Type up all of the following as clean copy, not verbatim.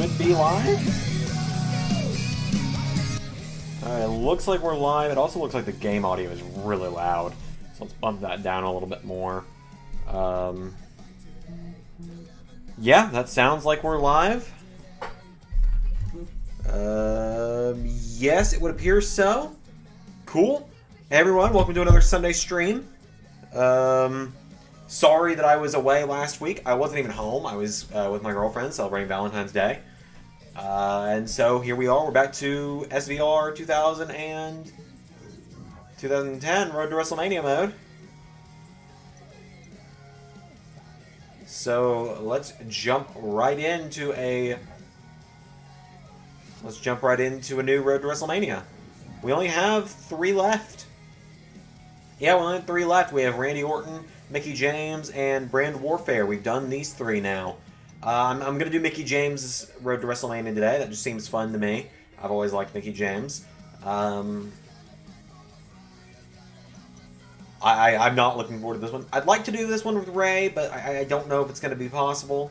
should be live. Alright, looks like we're live. It also looks like the game audio is really loud. So let's bump that down a little bit more. Yeah, that sounds like we're live. Yes, it would appear so. Cool. Hey everyone, welcome to another Sunday stream. Sorry that I was away last week. I wasn't even home. I was with my girlfriend celebrating Valentine's Day. And so here we are. We're back to SvR 2010 Road to WrestleMania mode. So let's jump right into a new Road to WrestleMania. We only have 3 left. Yeah, we only have 3 left. We have Randy Orton, Mickie James, and Brand Warfare. We've done these 3 now. I'm going to do Mickie James' Road to WrestleMania today. That just seems fun to me. I've always liked Mickie James. I'm not looking forward to this one. I'd like to do this one with Ray, but I don't know if it's going to be possible.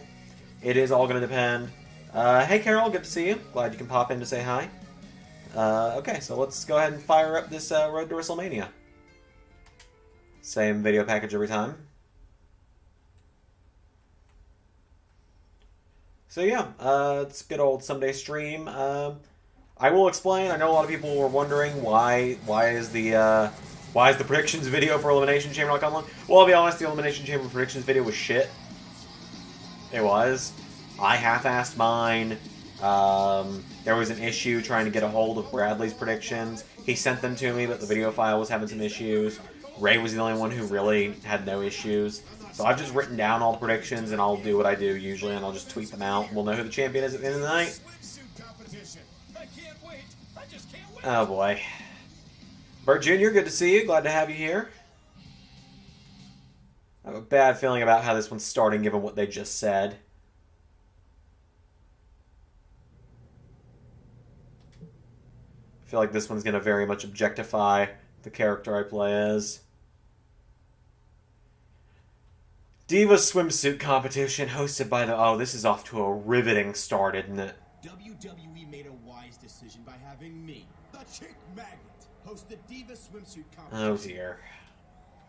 It is all going to depend. Hey, Carol, good to see you. Glad you can pop in to say hi. Okay, so let's go ahead and fire up this Road to WrestleMania. Same video package every time. So yeah, it's a good old Sunday stream. I will explain. I know a lot of people were wondering why is the predictions video for Elimination Chamber not coming on? Well, I'll be honest, the Elimination Chamber predictions video was shit. It was. I half-assed mine. There was an issue trying to get a hold of Bradley's predictions. He sent them to me, but the video file was having some issues. Ray was the only one who really had no issues. So I've just written down all the predictions, and I'll do what I do usually, and I'll just tweet them out. We'll know who the champion is at the end of the night. Oh boy. Bert Jr., good to see you. Glad to have you here. I have a bad feeling about how this one's starting, given what they just said. I feel like this one's going to very much objectify the character I play as. Diva swimsuit competition hosted by the... Oh, this is off to a riveting start, isn't it? WWE made a wise decision by having me, the Chick Magnet, host the Diva swimsuit competition. Oh, dear.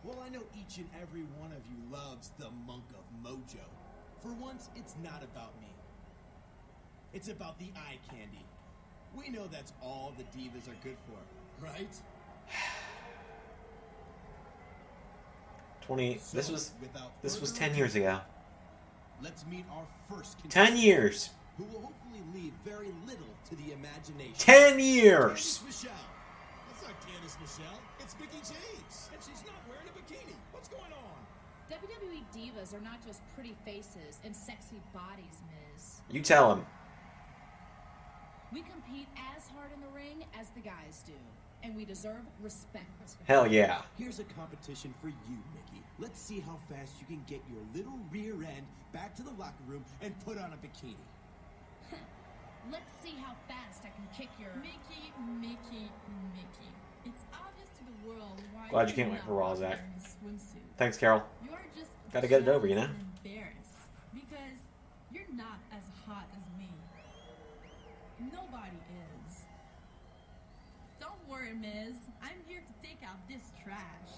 Well, I know each and every one of you loves the Monk of Mojo. For once, it's not about me. It's about the eye candy. We know that's all the divas are good for, right? This was 10 years ago. Let's meet our first 10 years. Who will hopefully leave very little to the imagination. 10 years. Candice Michelle. That's not Candice Michelle. It's Mickie James. And she's not wearing a bikini. What's going on? WWE divas are not just pretty faces and sexy bodies, Miz. You tell him. We compete as hard in the ring as the guys do, and we deserve respect. Hell yeah. Here's a competition for you, Mickie. Let's see how fast you can get your little rear end back to the locker room and put on a bikini. Let's see how fast I can kick your Mickie. It's obvious to the world why. Glad you can't wait for Raw, Zach. Swimsuit. Thanks, Carol. You're just Gotta get it over, you know? Embarrassed because you're not as hot as me. Nobody is. Don't worry, Miz. I'm here to take out this trash.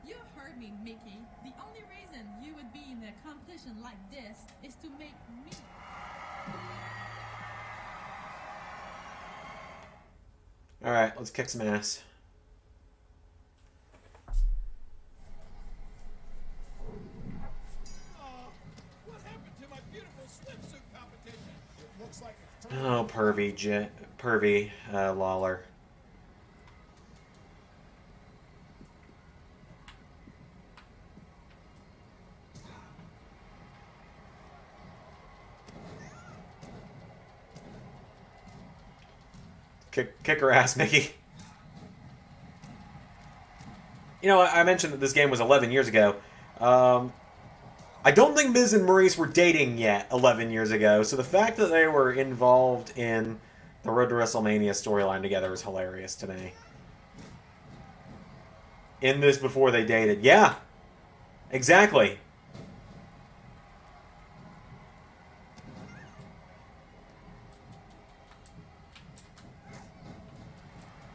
You heard me, Mickie. The only reason you would be in a competition like this is to make me. Alright, let's kick some ass. Oh, pervy Lawler. Kick her ass, Mickie. You know, I mentioned that this game was 11 years ago. I don't think Miz and Maurice were dating yet 11 years ago, so the fact that they were involved in the Road to WrestleMania storyline together is hilarious to me. In this before they dated. Yeah. Exactly.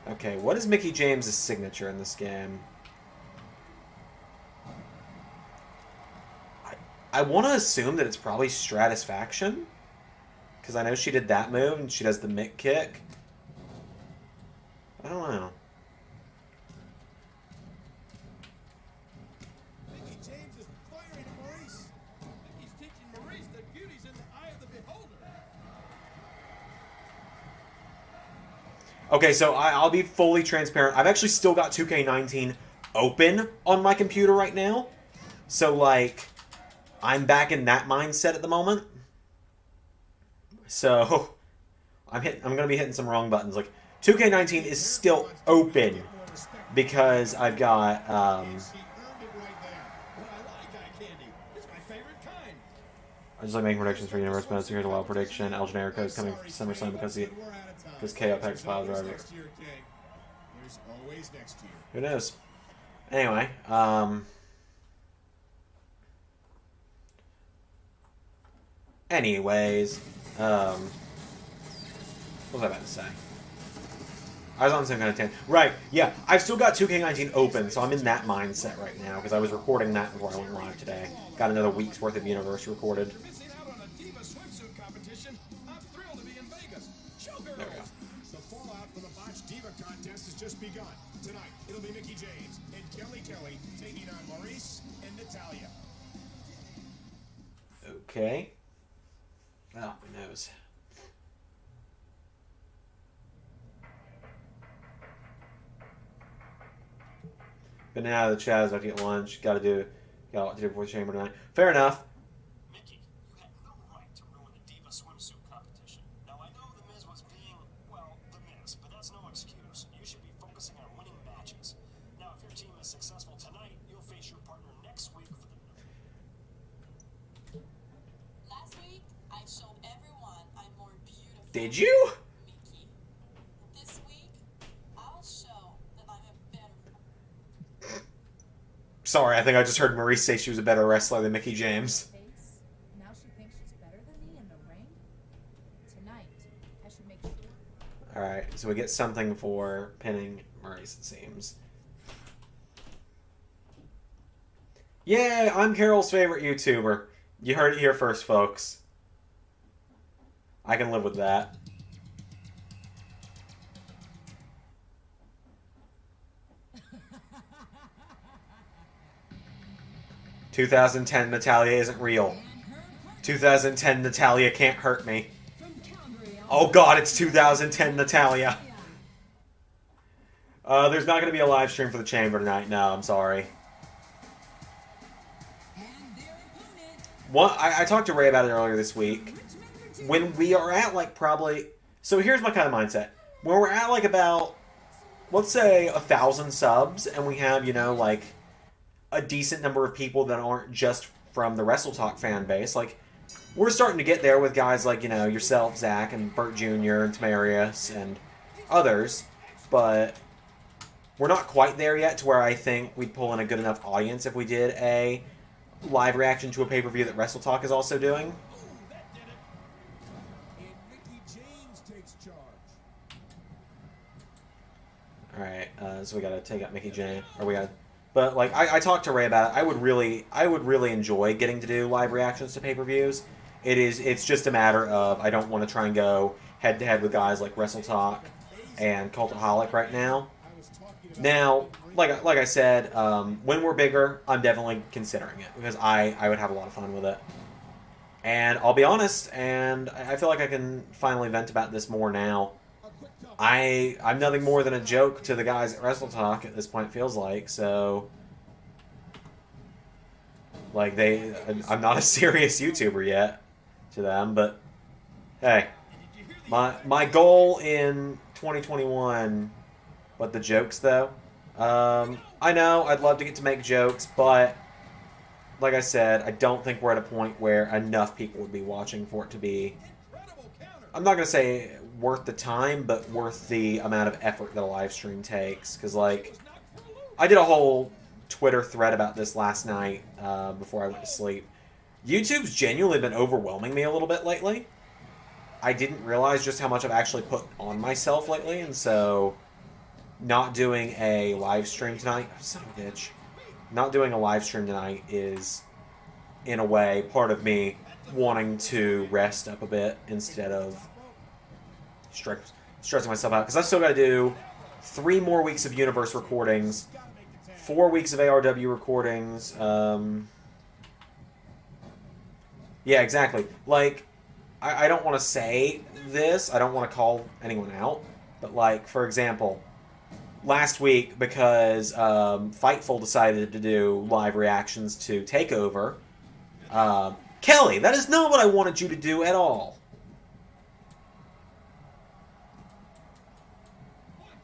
Okay, what is Mickey James' signature in this game? I want to assume that it's probably Stratisfaction. Because I know she did that move, and she does the Mick kick. I don't know. Mickey James is firing Maurice. He's teaching Maurice that beauty's in the eye of the beholder. Okay, so I'll be fully transparent. I've actually still got 2K19 open on my computer right now. So, like, I'm back in that mindset at the moment. So, I'm gonna be hitting some wrong buttons. Like, 2K19 is still open because I've got He earned it right there. Well, I like eye candy. It's my favorite kind. I just like making predictions for Universe Modes. So here's a wild prediction. El Generico is coming from SummerSlam because KO packs Pile Driver. Next year, King. There's always next year. Who knows? Anyway, anyways, what was I about to say? I was on the same kind of tangent. Right, yeah, I've still got 2K19 open, so I'm in that mindset right now, because I was recording that before I went live today. Got another week's worth of Universe recorded. Missing out on a Diva swimsuit competition. I'm thrilled to be in Vegas. Showgirls. There we go. The fallout from the botched Diva contest has just begun. Tonight, it'll be Mickey James and Kelly Kelly taking on Maurice and Natalia. Okay. Oh, my nose. Been out of the chat, about to get lunch. Got a lot to do before the chamber tonight. Fair enough. Mickey, you had no right to ruin the Diva swimsuit competition. Now, I know The Miz was being, well, The Miz, but that's no excuse. You should be focusing on winning matches. Now, if your team is successful tonight, you'll face your partner next week for the... Last week, I showed everyone I'm more beautiful. Did you? Mickey. This week, I'll show that I'm a better. Sorry, I think I just heard Maurice say she was a better wrestler than Mickey James. Now she thinks she's better than me in the ring? Tonight, I should make sure. Alright, so we get something for pinning Maurice, it seems. Yeah, I'm Carol's favorite YouTuber. You heard it here first, folks. I can live with that. "2010 Natalia isn't real. 2010 Natalia can't hurt me. Oh god, it's 2010 Natalia." There's not going to be a live stream for the chamber tonight. No, I'm sorry. I talked to Ray about it earlier this week. When we are at, like, probably... So here's my kind of mindset. When we're at, like, about, let's say, 1,000 subs, and we have, you know, like, a decent number of people that aren't just from the Wrestle Talk fan base, like, we're starting to get there with guys like, you know, yourself, Zach, and Bert Jr., and Tamarius, and others, but we're not quite there yet to where I think we'd pull in a good enough audience if we did a live reaction to a pay-per-view that Wrestle Talk is also doing. That did it. And Mickey James takes charge. Alright, so we gotta take out Mickey James, or we gotta... But, like, I talked to Ray about it. I would really enjoy getting to do live reactions to pay-per-views. It's just a matter of I don't want to try and go head-to-head with guys like Wrestle Talk and Cultaholic right now. Now, like I said, when we're bigger, I'm definitely considering it, because I would have a lot of fun with it. And I'll be honest, and I feel like I can finally vent about this more now. I'm nothing more than a joke to the guys at Wrestle Talk at this point, it feels like, so... Like, I'm not a serious YouTuber yet to them, but... Hey, my goal in 2021... But the jokes, though? I know, I'd love to get to make jokes, but... Like I said, I don't think we're at a point where enough people would be watching for it to be... I'm not going to say worth the time, but worth the amount of effort that a live stream takes. Because, like, I did a whole Twitter thread about this last night before I went to sleep. YouTube's genuinely been overwhelming me a little bit lately. I didn't realize just how much I've actually put on myself lately, and so not doing a live stream tonight... Son of a bitch. Not doing a live stream tonight is, in a way, part of me wanting to rest up a bit instead of stressing myself out. Because I've still got to do 3 more weeks of Universe recordings, 4 weeks of ARW recordings. Yeah, exactly. Like, I don't want to say this. I don't want to call anyone out. But, like, for example, last week, because Fightful decided to do live reactions to TakeOver, Kelly, that is not what I wanted you to do at all.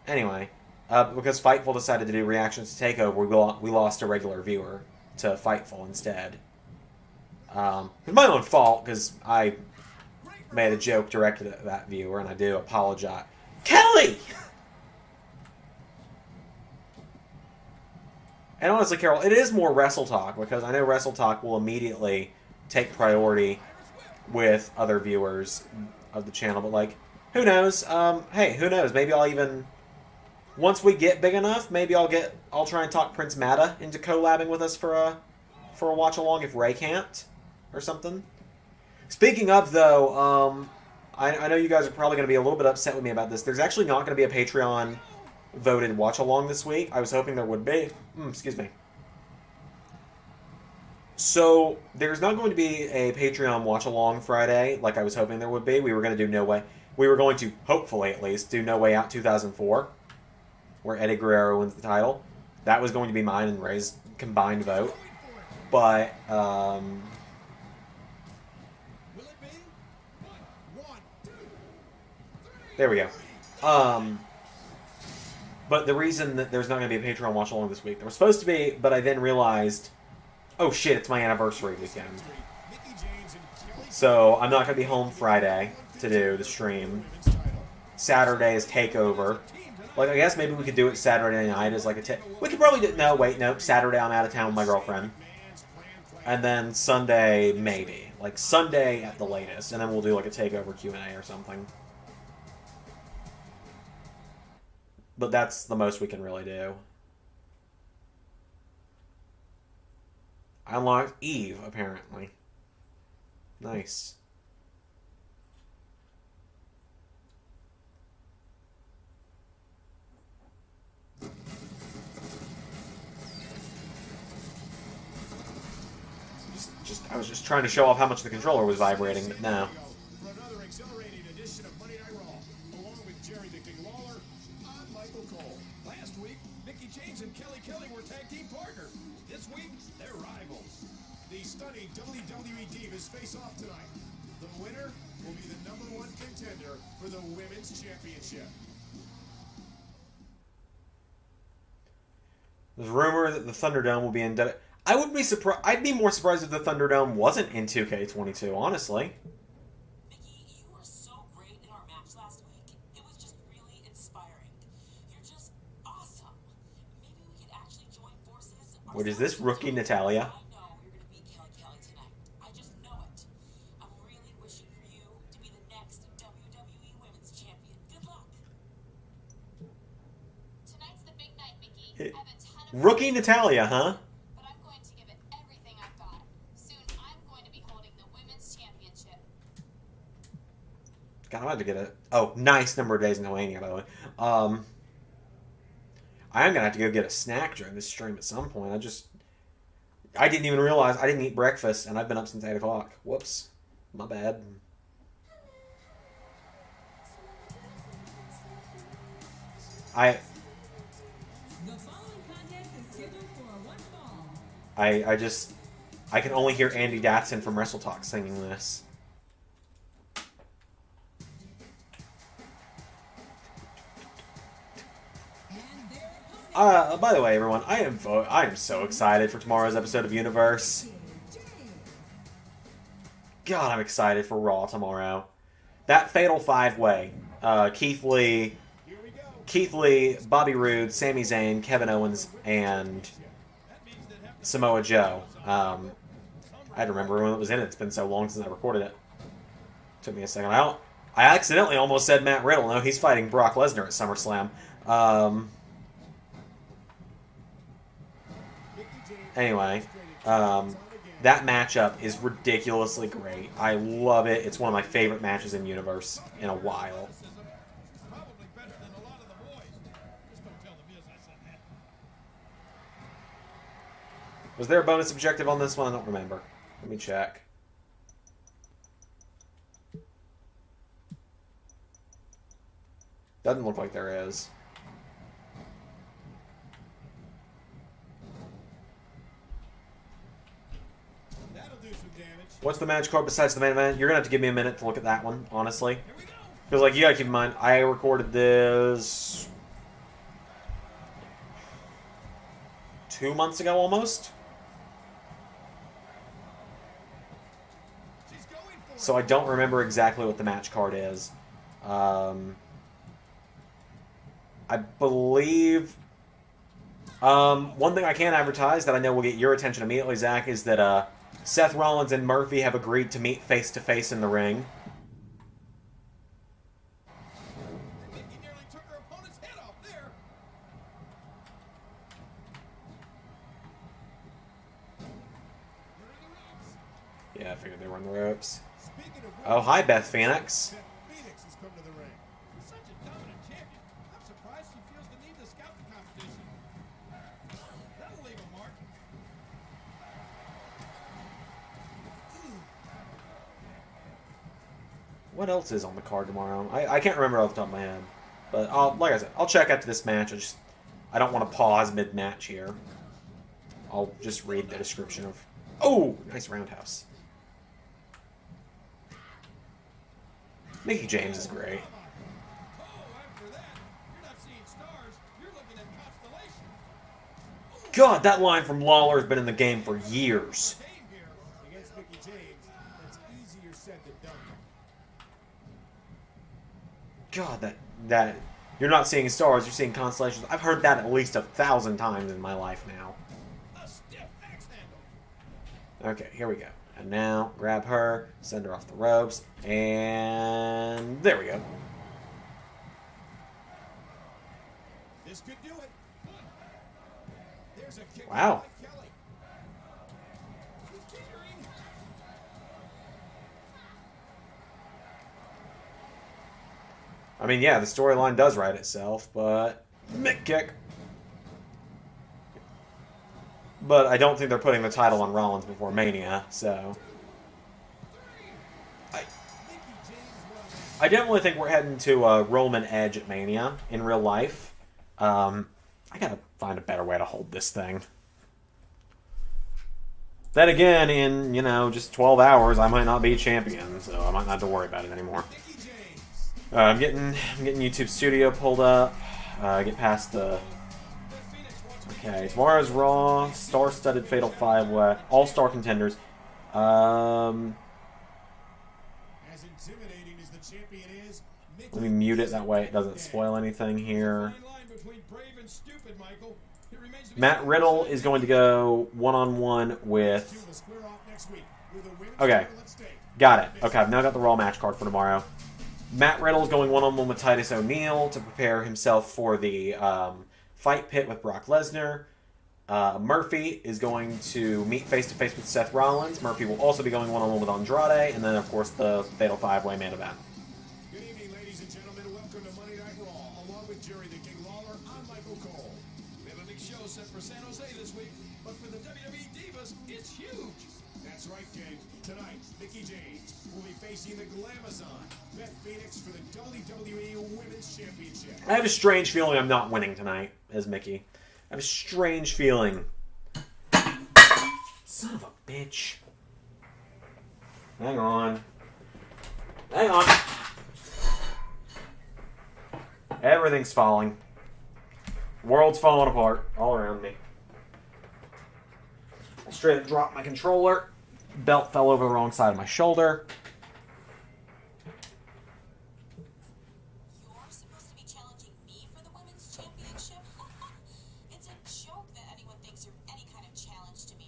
Anyway, because Fightful decided to do reactions to TakeOver, we lost a regular viewer to Fightful instead. It's my own fault, because I made a joke directed at that viewer, and I do apologize. Kelly! And honestly, Carol, it is more Wrestle Talk, because I know Wrestle Talk will immediately take priority with other viewers of the channel, but, like, who knows? Hey, who knows? Maybe I'll even... Once we get big enough, maybe I'll try and talk Prince Mada into collabing with us for a watch-along if Ray can't, or something. Speaking of, though, I know you guys are probably going to be a little bit upset with me about this. There's actually not going to be a Patreon voted watch-along this week. I was hoping there would be. Excuse me. So, there's not going to be a Patreon watch-along Friday like I was hoping there would be. We were going to do we were going to, hopefully at least, do No Way Out 2004, where Eddie Guerrero wins the title. That was going to be mine and Ray's combined vote. But, there we go. But the reason that there's not going to be a Patreon watch-along this week, there was supposed to be, but I then realized, oh shit, it's my anniversary weekend. So I'm not going to be home Friday to do the stream. Saturday is TakeOver. Like, I guess maybe we could do it Saturday night as like a... We could probably do... No, wait, no. Saturday I'm out of town with my girlfriend. And then Sunday, maybe. Like, Sunday at the latest. And then we'll do like a TakeOver Q&A or something. But that's the most we can really do. I unlocked Eve, apparently. Nice. I was just trying to show off how much the controller was vibrating, but no. WWE Divas face off tonight. The winner will be the #1 contender for the Women's Championship. There's rumor that the Thunderdome will be in... I would be surprised. I'd be more surprised if the Thunderdome wasn't in 2K22, honestly. Mickey, you were so great in our match last week. It was just really inspiring. You're just awesome. Maybe we could actually join forces. What is this, Rookie Natalia? Rookie Natalia, huh? But I'm going to give it everything I've got. Soon I'm going to be holding the Women's Championship. God, I'm about to get a... Oh, nice number of days in Helania, by the way. I am going to have to go get a snack during this stream at some point. I didn't even realize I didn't eat breakfast, and I've been up since 8 o'clock. Whoops. My bad. I can only hear Andy Datson from Wrestle Talk singing this. By the way, everyone, I am so excited for tomorrow's episode of Universe. God, I'm excited for Raw tomorrow. That Fatal 5-Way. Keith Lee, Bobby Roode, Sami Zayn, Kevin Owens, and Samoa Joe. I had to remember when it was in it. It's been so long since I recorded it. Took me a second. I accidentally almost said Matt Riddle. No, he's fighting Brock Lesnar at SummerSlam. Anyway, that matchup is ridiculously great. I love it. It's one of my favorite matches in Universe in a while. Probably better than a lot of the boys. Just don't tell the Miz I said that. Was there a bonus objective on this one? I don't remember. Let me check. Doesn't look like there is. That'll do some damage. What's the match card besides the main event? You're going to have to give me a minute to look at that one, honestly. Here we go. Because, like, you got to keep in mind, I recorded this 2 months ago, almost. She's going for So I don't remember exactly what the match card is. I believe... one thing I can advertise that I know will get your attention immediately, Zach, is that Seth Rollins and Murphy have agreed to meet face-to-face in the ring. Mickey nearly took her opponent's head off there. Yeah, I figured they were on the ropes. Speaking of Oh, hi, Beth Phoenix. Beth Phoenix has come to the ring. Such a dominant champion. I'm surprised she feels the need to scout the competition. That'll leave a mark. What else is on the card tomorrow? I can't remember off the top of my head. But, like I said, I'll check after this match. I don't want to pause mid-match here. I'll just read the description of... Oh! Nice roundhouse. Mickey James is great. Oh, after that, you're not seeing stars. You're looking at constellations. God, that line from Lawler has been in the game for years. Game here against Mickey James. That's easier said than done. God, that you're not seeing stars, you're seeing constellations. I've heard that at least 1,000 times in my life now. A stiff axe handle. Okay, here we go. And now, grab her, send her off the ropes, and there we go. This could do it. There's a kick. Wow. by Kelly. She's teetering. I mean, yeah, the storyline does write itself, but... Mick kick. But I don't think they're putting the title on Rollins before Mania, so... I definitely think we're heading to Roman Edge at Mania in real life. I gotta find a better way to hold this thing. Then again, in, just 12 hours, I might not be champion, so I might not have to worry about it anymore. I'm getting YouTube Studio pulled up. Get past the... Okay, tomorrow's Raw, star-studded Fatal 5-Way, all-star contenders. As intimidating as the champion is, Let me mute it, that way it doesn't spoil anything here. fine line between brave and stupid, Michael. It remains to be Matt Riddle is going to go one-on-one with... Two will square off next week with a women's Okay, title at stake. got it. Okay, I've now got the Raw match card for tomorrow. Matt Riddle is going one-on-one with Titus O'Neil to prepare himself for the fight pit with Brock Lesnar. Murphy is going to meet face-to-face with Seth Rollins. Murphy will also be going one-on-one with Andrade. And then, of course, the Fatal 5-Way main event. Good evening, ladies and gentlemen. Welcome to Monday Night Raw. Along with Jerry the King Lawler, I'm Michael Cole. We have a big show set for San Jose this week, but for the WWE Divas, it's huge. That's right, King. Tonight, Mickey James will be facing the Glamazon, Beth Phoenix, for the WWE Women's Championship. I have a strange feeling I'm not winning tonight as Mickey. I have a strange feeling. Son of a bitch. Hang on. Hang on. Everything's falling. World's falling apart all around me. I straight up dropped my controller. Belt fell over the wrong side of my shoulder. You're supposed to be challenging me for the women's championship? It's a joke that anyone thinks you're any kind of challenge to me.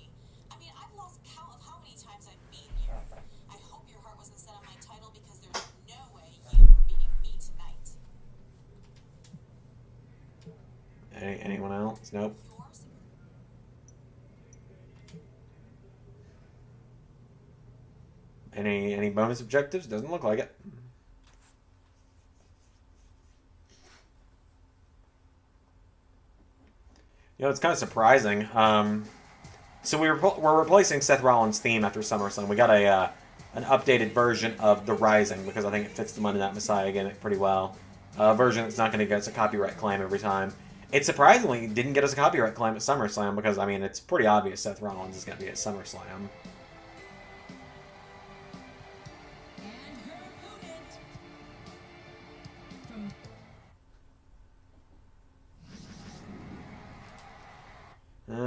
Anyone else? Nope. Yours? Any bonus objectives? Doesn't look like it. You know, it's kind of surprising. So we're replacing Seth Rollins' theme after SummerSlam. We got an updated version of The Rising because I think it fits the Monday Night Messiah gimmick pretty well. A version that's not going to get us a copyright claim every time. It surprisingly didn't get us a copyright claim at SummerSlam because, I mean, it's pretty obvious Seth Rollins is going to be at SummerSlam. And her opponent from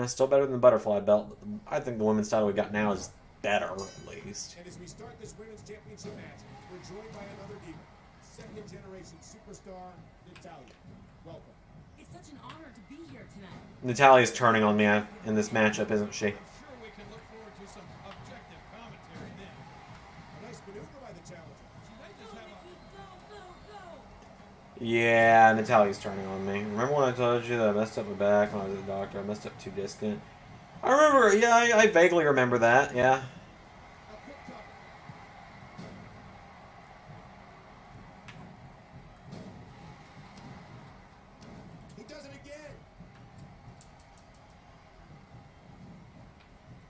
Still better than the butterfly belt. I think the women's title we got now is better, at least. And as we start this women's championship match, we're joined by another diva, second-generation superstar, Natalya. Welcome. It's such an honor to be here tonight. Natalya's turning on me in this matchup, isn't she? I'm sure we can look forward to some objective commentary then. A nice maneuver by the challenger. She might just have a... Go. Yeah, Natalya's turning on me. Remember when I told you that I messed up my back when I was at the doctor? I messed up too distant. I remember, yeah, I vaguely remember that, yeah. a quick cover. He does it again.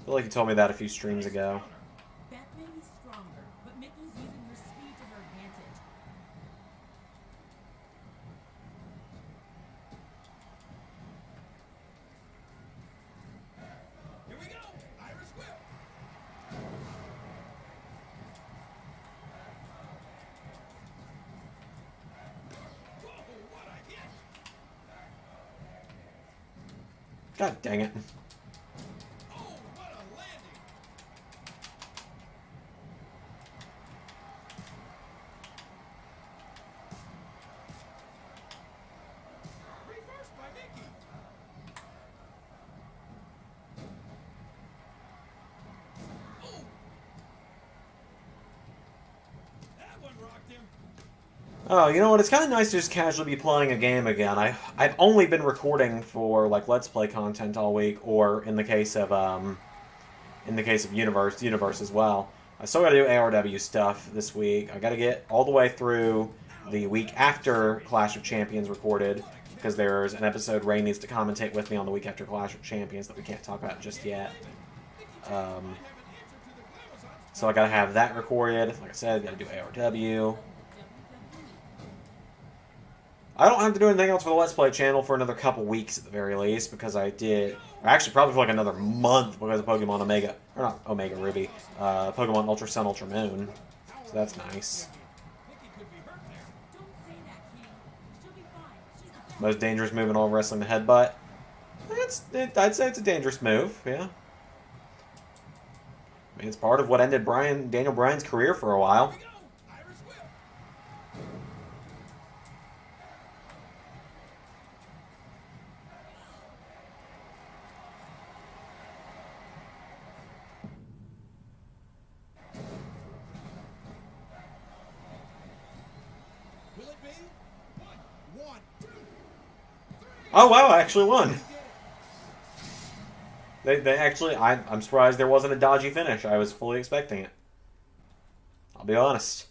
I feel like you told me that a few streams ago. Beth may be stronger, but Mickey's using her speed to her advantage. Here we go. Irish whip. Whoa, what a hit. God dang it. Oh, what a landing. Reversed by Mickey. Oh. That one rocked him. Oh, you know what? It's kind of nice to just casually be playing a game again. I've only been recording for like Let's Play content all week, or in the case of Universe as well. I still got to do ARW stuff this week. I got to get all the way through the week after Clash of Champions recorded, because there's an episode Ray needs to commentate with me on the week after Clash of Champions that we can't talk about just yet. So I got to have that recorded. Like I said, got to do ARW. I don't have to do anything else for the Let's Play channel for another couple weeks at the very least, because I did, or actually probably for like another month because of Pokemon Omega, or not Omega Ruby, Pokemon Ultra Sun, Ultra Moon. So that's nice. Mickey could be hurt there. Don't say that, King. She'll be fine. She's the best. Most dangerous move in all wrestling, the headbutt. I'd say it's a dangerous move, yeah. I mean, it's part of what ended Daniel Bryan's career for a while. Here we go. Irish whip. Will it be? One, two, three. Oh wow, I actually won. He did it. They actually, I'm surprised there wasn't a dodgy finish. I was fully expecting it. I'll be honest.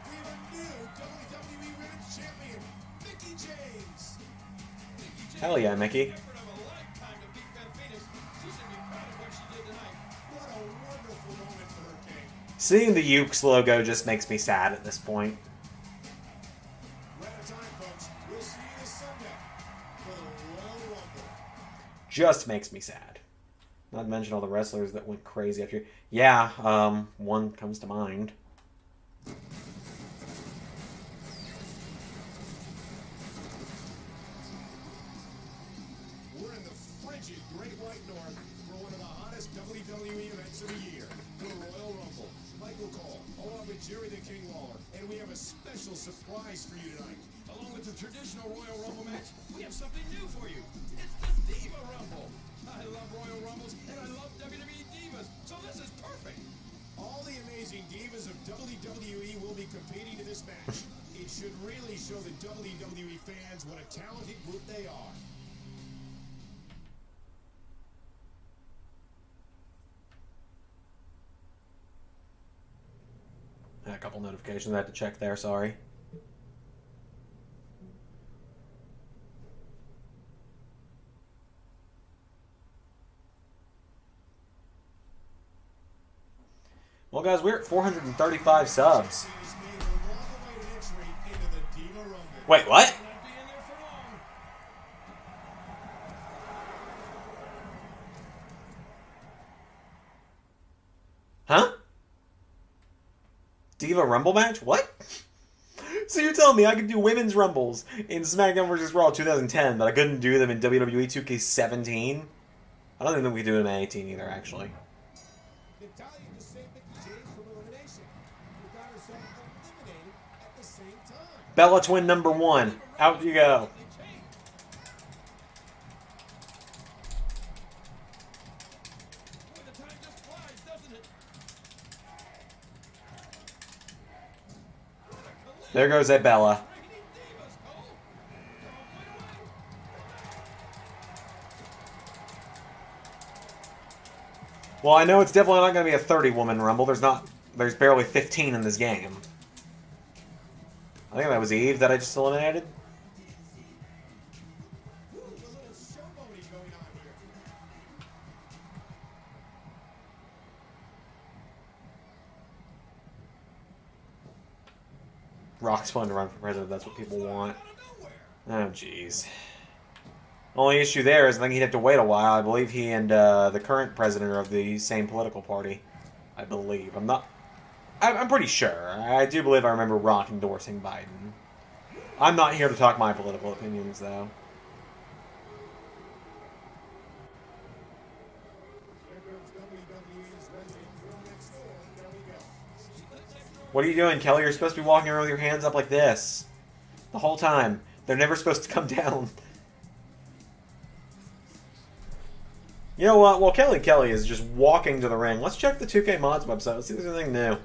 We have a new WWE Women's Champion, Mickie James. Hell yeah, Mickey. Effort of a lifetime to beat Beth Phoenix. She should be proud of what she did tonight. What a wonderful moment for her, King. Seeing the Ukes logo just makes me sad at this point. We're out of time, folks. We'll see you this Sunday for the Royal Rumble. Just makes me sad. Not to mention all the wrestlers that went crazy after. Yeah, one comes to mind. We're in the frigid Great White North for one of the hottest WWE events of the year, the Royal Rumble. Michael Cole, along with Jerry the King Lawler, and we have a special surprise for you tonight. Along with the traditional Royal Rumble match, we have something new for you. It's the Diva Rumble. I love Royal Rumbles, and I love WWE Divas, so this is perfect. All the amazing divas of WWE will be competing in this match. It should really show the WWE fans what a talented group they are. A couple notifications I had to check there, sorry. Well, guys, we're at 435 subs. Wait, what? Huh? Diva Rumble match? What? So you're telling me I could do women's Rumbles in SmackDown vs. Raw 2010, but I couldn't do them in WWE 2K17? I don't even think we could do it in 18 either, actually. Natalia just saved Mickey James from elimination. Who got herself eliminated at the same time. Bella Twin number 1. Out you go. The time just flies, doesn't it? There goes that Bella. Well, I know it's definitely not going to be a 30-woman Rumble. There's barely 15 in this game. I think that was Eve that I just eliminated. Rock's fun to run for president. That's what people want. Oh, jeez. Only issue there is I think he'd have to wait a while. I believe he and the current president are of the same political party. I believe. I'm pretty sure. I do believe I remember Rock endorsing Biden. I'm not here to talk my political opinions, though. What are you doing, Kelly? You're supposed to be walking around with your hands up like this. The whole time. They're never supposed to come down. You know what? Well, Kelly is just walking to the ring. Let's check the 2K Mods website. Let's see if there's anything new.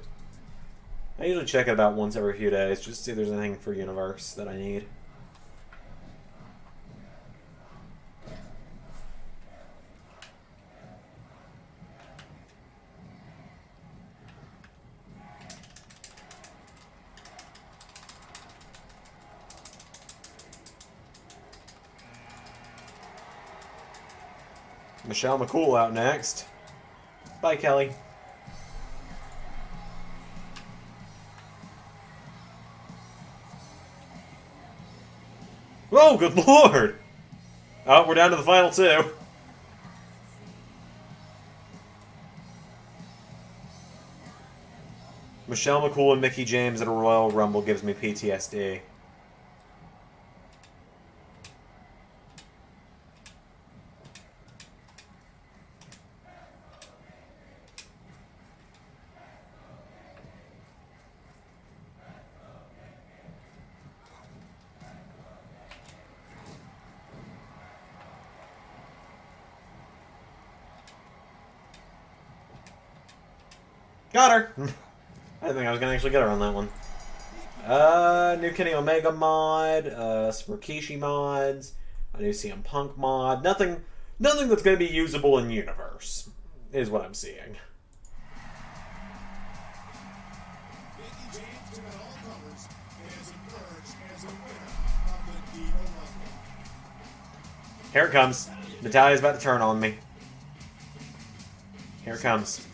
I usually check it about once every few days, just to see if there's anything for Universe that I need. Michelle McCool out next. Bye, Kelly. Whoa, good lord! Oh, we're down to the final two. Michelle McCool and Mickie James at a Royal Rumble gives me PTSD. Got her! I didn't think I was going to actually get her on that one. New Kenny Omega mod, some Rikishi mods, a new CM Punk mod. Nothing that's going to be usable in Universe, is what I'm seeing. Here it comes. Natalia's about to turn on me. Here it comes.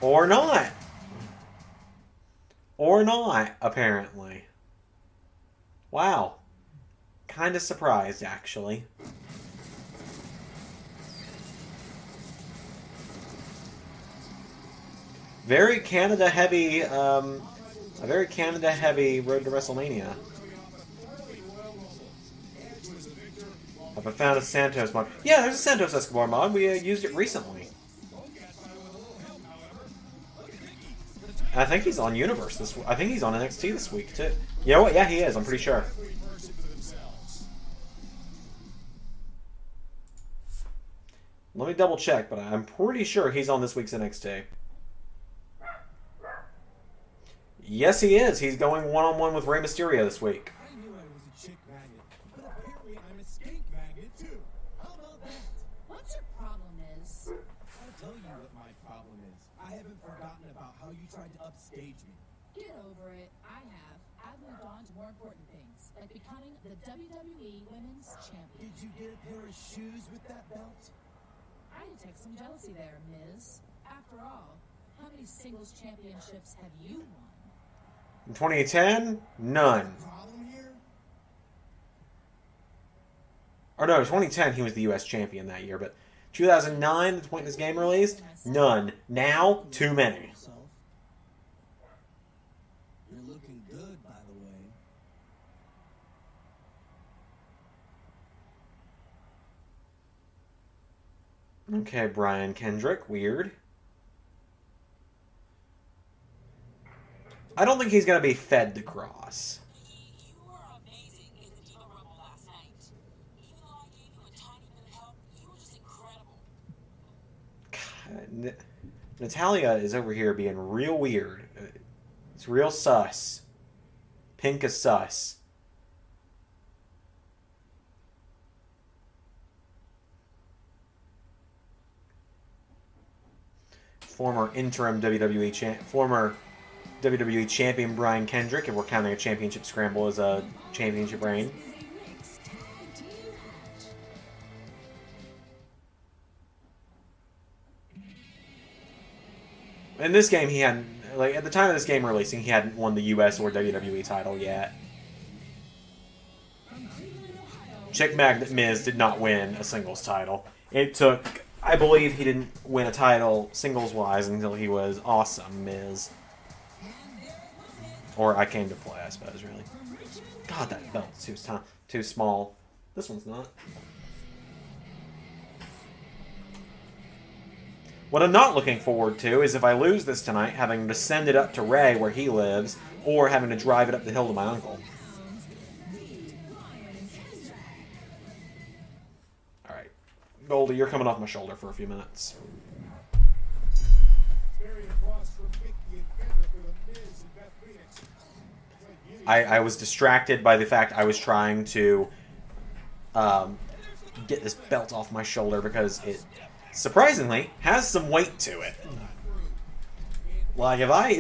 Or not. Or not, apparently. Wow. Kind of surprised, actually. Very Canada heavy, a very Canada heavy road to WrestleMania. Have I found a Santos mod? Yeah, there's a Santos Escobar mod. We used it recently. I think he's on Universe this week. I think he's on NXT this week, too. You know what? Yeah, he is. I'm pretty sure. Let me double check, but I'm pretty sure he's on this week's NXT. Yes, he is. He's going one-on-one with Rey Mysterio this week. I knew I was a chick magnet, but apparently I'm a skank magnet too. How about that? What's your problem is? I'll tell you what my problem is. I haven't forgotten about how you tried to upstage me. Get over it. I have. I've moved on to more important things, like becoming the WWE Women's Champion. Did you get a pair of shoes with that belt? I detect some jealousy there, Miz. After all, how many singles championships have you won? In 2010, none. Problem here? Or no, 2010 he was the U.S. champion that year, but 2009, at the point this game released, none. Now, too many. You're looking good, by the way. Okay, Brian Kendrick, weird. I don't think he's going to be fed the cross. You were amazing in the Diva Rumble last night. Even though I gave you a tiny bit of help, you were just incredible. God, Natalia is over here being real weird. It's real sus. Pink is sus. Former WWE champion Brian Kendrick, if we're counting a championship scramble as a championship reign. In this game, he hadn't, like, at the time of this game releasing, he hadn't won the US or WWE title yet. Chick Magnet Miz did not win a singles title. It took, I believe he didn't win a title singles-wise until he was Awesome Miz. Or I Came to Play, I suppose, really. God, that belt's too small. This one's not. What I'm not looking forward to is if I lose this tonight, having to send it up to Ray where he lives, or having to drive it up the hill to my uncle. Alright. Goldie, you're coming off my shoulder for a few minutes. I was distracted by the fact I was trying to get this belt off my shoulder because it, surprisingly, has some weight to it. Like, if I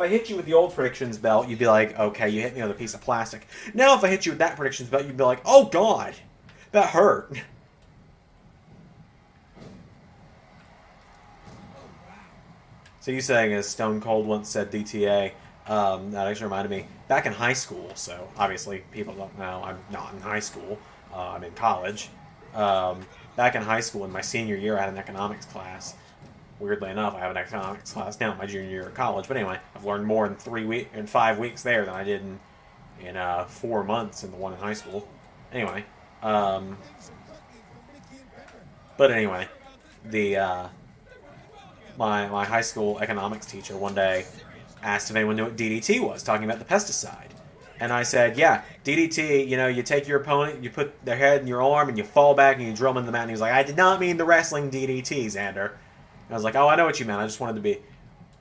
hit you with the old Predictions belt, you'd be like, okay, you hit me with a piece of plastic. Now if I hit you with that Predictions belt, you'd be like, oh god, that hurt. So you saying, as Stone Cold once said DTA, that actually reminded me, back in high school, so obviously people don't know, I'm not in high school, I'm in college. Back in high school, in my senior year, I had an economics class. Weirdly enough, I have an economics class now in my junior year of college, but anyway, I've learned more in 5 weeks there than I did in 4 months in the one in high school. Anyway, but anyway, the my high school economics teacher one day asked if anyone knew what DDT was, talking about the pesticide. And I said, yeah, DDT, you know, you take your opponent, you put their head in your arm, and you fall back and you drill them in the mat. And he was like, I did not mean the wrestling DDT, Zander. And I was like, oh, I know what you meant. I just wanted to be...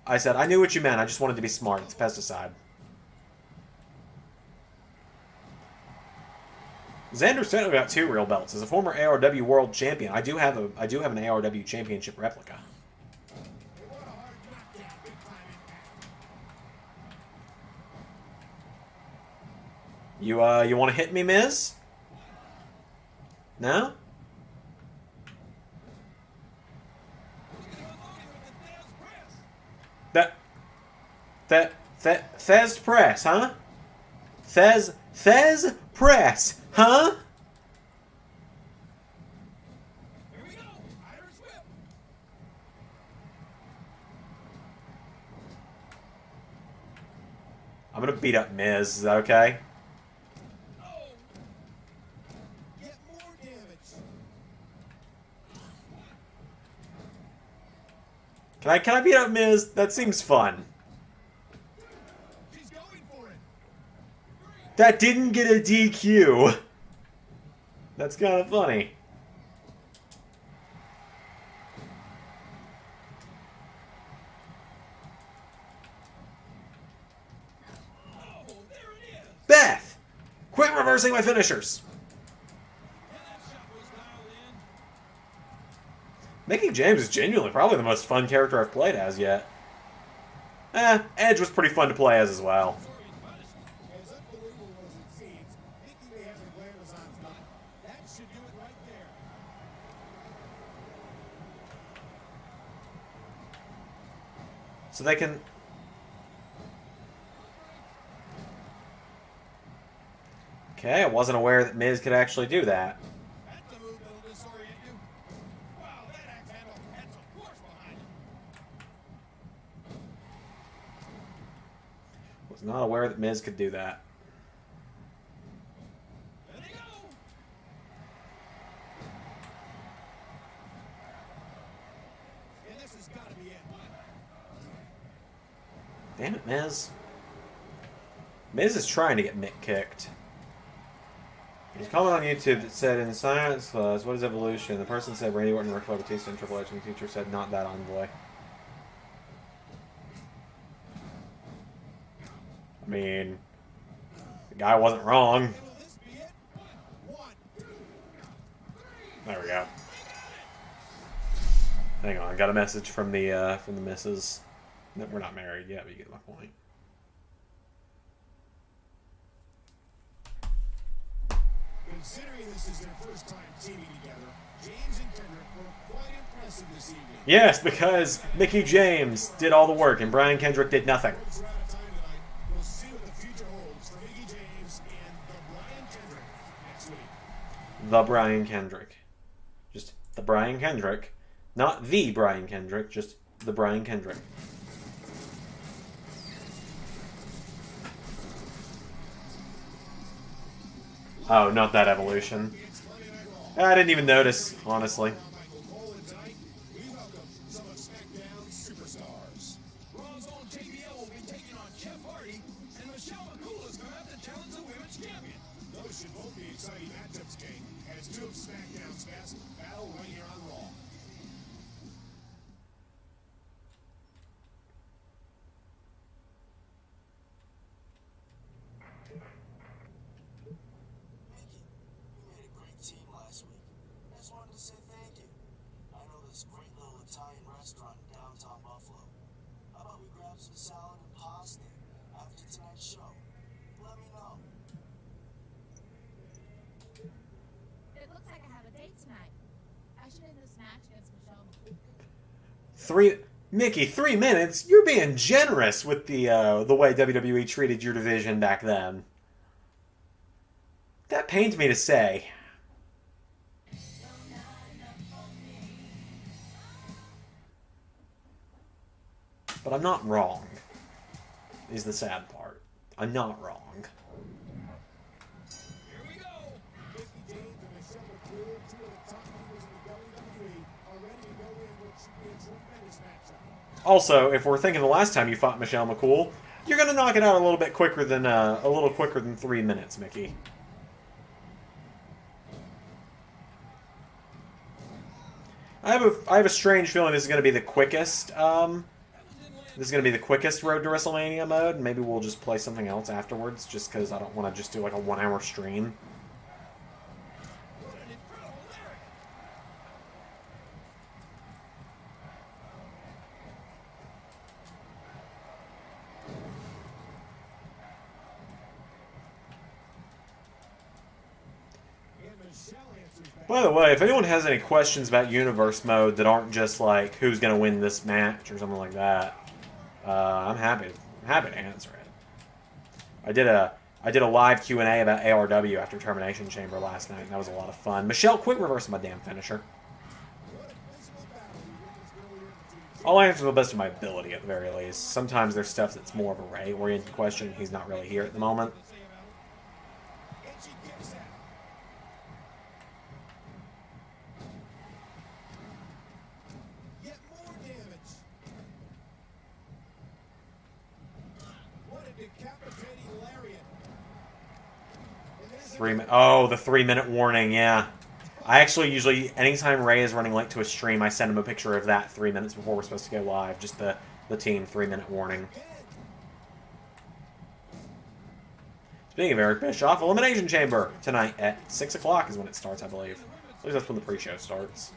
I said, I knew what you meant. I just wanted to be smart. It's pesticide. Zander's technically got 2 real belts. As a former ARW World Champion, I do have an ARW Championship replica. You want to hit me, Miz? No? Thez press, huh? Thez press, huh? Here we go. Irish whip. I'm gonna beat up Miz. Is that okay? Get more damage. Can I beat up Miz? That seems fun. That didn't get a DQ. That's kind of funny. Beth! Quit reversing my finishers! Mickey James is genuinely probably the most fun character I've played as yet. Edge was pretty fun to play as well. So they can... Okay, I wasn't aware that Miz could actually do that. That's a move that'll disorient you. Wow, that axe handle had some force behind it. Was not aware that Miz could do that. There they go. And this has got to be it. Damn it, Miz. Miz is trying to get Mick kicked. There's a comment on YouTube that said, in the science class, what is evolution? The person said Randy Orton, Ric Flair, Batista, and Triple H, and the teacher said, not that envoy. I mean, the guy wasn't wrong. There we go. Hang on, I got a message from the missus. No, we're not married yet, but you get my point. Considering this is their first time teaming together, James and Kendrick were quite impressive this evening. Yes, because Mickey James did all the work and Brian Kendrick did nothing. We're out of time tonight. We'll see what the future holds for Mickey James and the Brian Kendrick next week. The Brian Kendrick. Just the Brian Kendrick. Not the Brian Kendrick, just the Brian Kendrick. Oh, not that evolution. I didn't even notice, honestly. We welcome some of SmackDown's superstars. Raw's own JBL will be taking on Jeff Hardy, and Michelle McCool is going to have to challenge the women's champion. Those should both be exciting matchups, King, as two of SmackDown's best battle right here on Raw. Mickey, you made a great team last week. I just wanted to say thank you. I know this great little Italian restaurant in downtown Buffalo. How about we grab some salad and pasta after tonight's show? Let me know. It looks like I have a date tonight. I should end this match against Michelle McCool. Mickey, 3 minutes? You're being generous with the way WWE treated your division back then. That pains me to say. But I'm not wrong, is the sad part. I'm not wrong. Here we go. Mickey James and Michelle McCool, two of the top leaders in the WWE, are ready to go in what should be a tremendous matchup. Also, if we're thinking the last time you fought Michelle McCool, you're gonna knock it out a little quicker than 3 minutes, Mickey. I have a strange feeling this is gonna be the quickest. This is gonna be the quickest Road to WrestleMania mode. Maybe we'll just play something else afterwards, just because I don't want to just do like a 1 hour stream. What an incredible lyric. And Michelle answers back. By the way, if anyone has any questions about Universe mode that aren't just like who's gonna win this match or something like that, I'm happy to answer it. I did a live Q&A about ARW after Termination Chamber last night, and that was a lot of fun. Michelle, quit reversing my damn finisher. I'll answer to the best of my ability at the very least. Sometimes there's stuff that's more of a Ray-oriented question. He's not really here at the moment. And she gets that. Yet more damage. What a decapitating lariat. Oh, the 3-minute warning, yeah. I actually usually, anytime Ray is running late to a stream, I send him a picture of that 3 minutes before we're supposed to go live. Just the team 3-minute warning. Speaking of Eric Bischoff, Elimination Chamber tonight at 6 o'clock is when it starts, I believe. At least that's when the pre-show starts.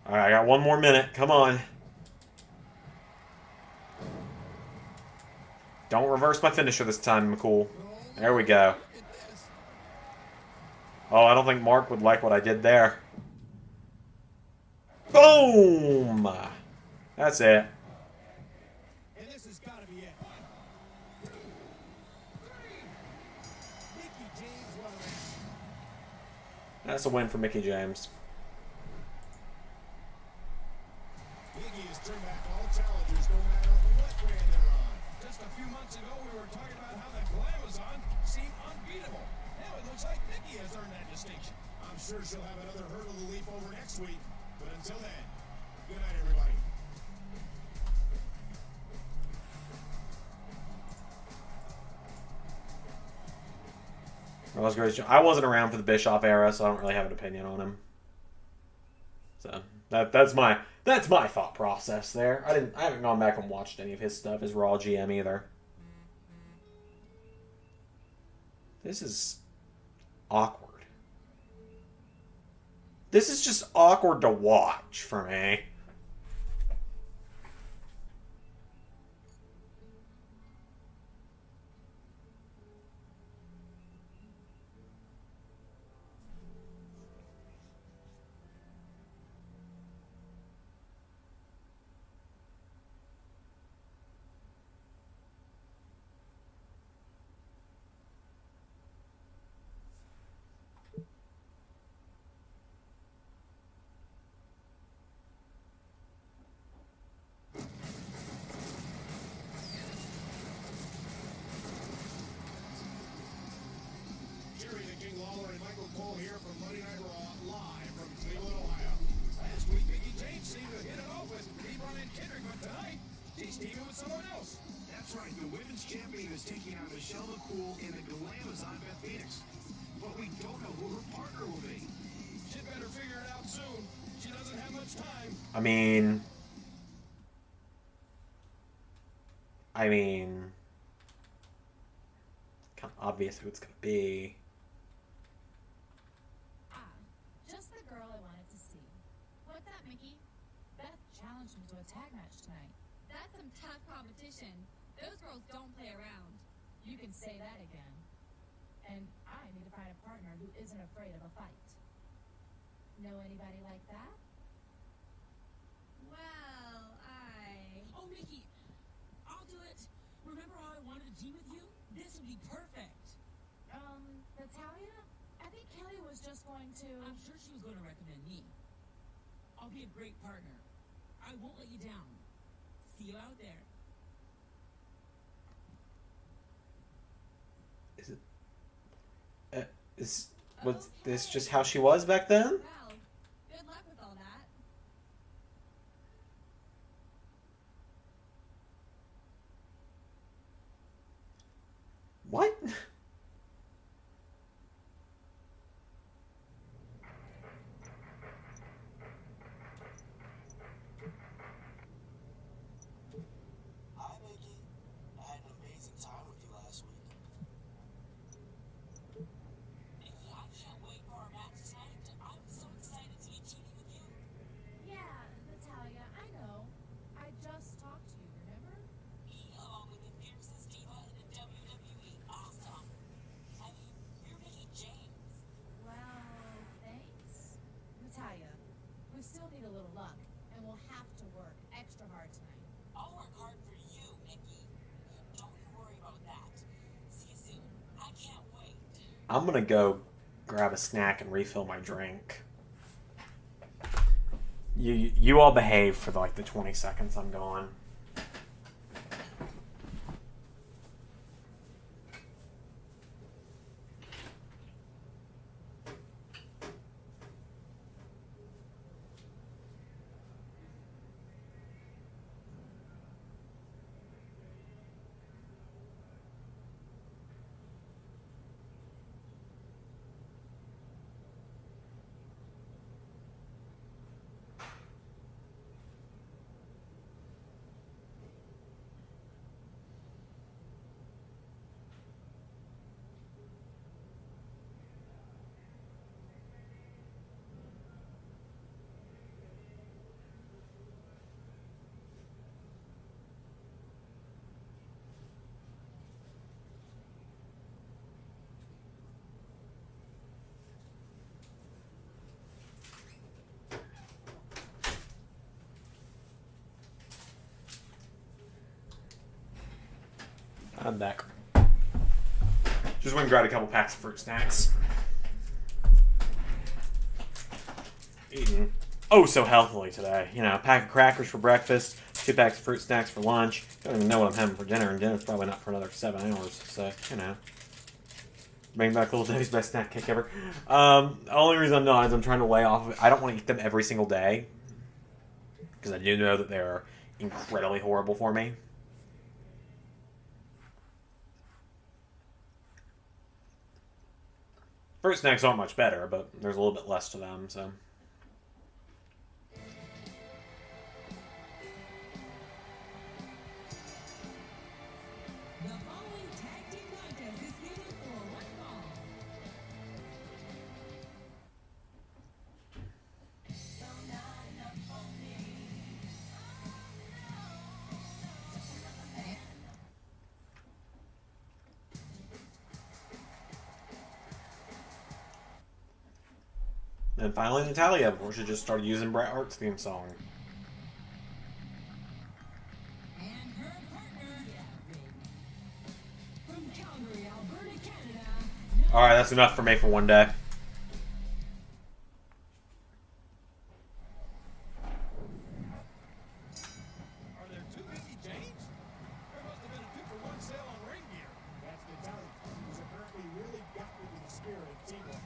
Alright, I got 1 more minute. Come on. Don't reverse my finisher this time, McCool. There we go. Oh, I don't think Mark would like what I did there. Boom! That's it. And this has got to be it. Mickey James, what a man. That's a win for Mickey James. Mickey has turned back all challengers, no matter what brand they're on. Just a few months ago, we were talking about how the Glamazon seemed unbeatable. Now it looks like Mickey has earned that distinction. I'm sure she'll have another hurdle to leap over next week. But until then, good night, everybody. That was great. I wasn't around for the Bischoff era, so I don't really have an opinion on him. So that's my thought process there. I haven't gone back and watched any of his stuff as Raw GM either. This is awkward. This is just awkward to watch for me. I mean, kind of obvious who it's gonna be. Just the girl I wanted to see. What's that, Mickey? Beth challenged me to a tag match tonight. That's some tough competition. Those girls don't play around. You can say that again. And I need to find a partner who isn't afraid of a fight. Know anybody like that? Well, Oh, Mickey, I'll do it. Remember how I wanted to team with you? This would be perfect. Natalia? I think Kelly was just going to... I'm sure she was going to recommend me. I'll be a great partner. I won't let you down. See you out there. Was this just how she was back then? well, good luck with all that. What? Hi, Mickey. I had an amazing time with you last week. Mickey, I can't wait for our match tonight. I'm so excited to be teaming with you. Yeah, Natalia, I know. I just talked to you, remember? Me, along with the fiercest diva in the WWE. Awesome. I mean, you're Mickey James. Well, thanks. Natalia, we still need a little luck, and we'll have to work extra hard tonight. I'll work hard for you, Mickey. Don't you worry about that. See you soon. I can't wait. I'm gonna go grab a snack and refill my drink. You all behave for like the 20 seconds I'm gone. I'm back. Just went and grabbed a couple packs of fruit snacks. Eating so healthily today. You know, a pack of crackers for breakfast, 2 packs of fruit snacks for lunch. Don't even know what I'm having for dinner, and dinner's probably not for another 7 hours. So, you know. Bring back Little Debbie's best snack cake ever. The only reason I'm not is I'm trying to lay off of it. I don't want to eat them every single day. Because I do know that they're incredibly horrible for me. Fruit snacks aren't much better, but there's a little bit less to them, so. The following tag team contest is scheduled for one fall. And finally Natalia, before she just started using Bret Hart's theme song. And her partner, from Calgary, Alberta, Canada. Alright, that's enough for me for one day. Are there 2 Mickey James? There must have been a 2-for-1 sale on ring gear. That's Natalia, who's apparently really got into the spirit of teamwork.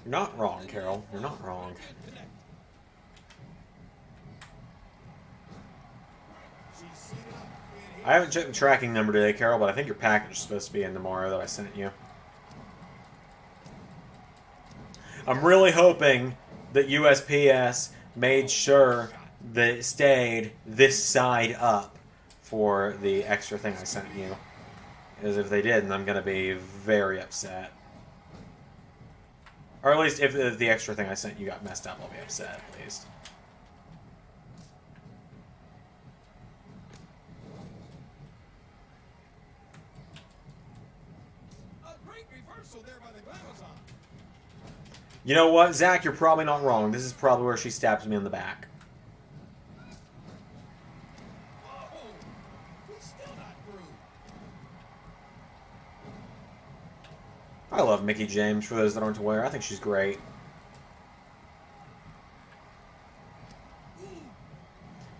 You're not wrong, Carol. You're not wrong. I haven't checked the tracking number today, Carol, but I think your package is supposed to be in tomorrow that I sent you. I'm really hoping that USPS made sure that it stayed this side up for the extra thing I sent you. Because if they didn't, I'm going to be very upset. Or at least if the extra thing I sent you got messed up, I'll be upset, at least. A great reversal there by the Glamazon. You know what, Zach, you're probably not wrong. This is probably where she stabs me in the back. Oh, he's still not through. I love Mickie James, for those that aren't aware. I think she's great.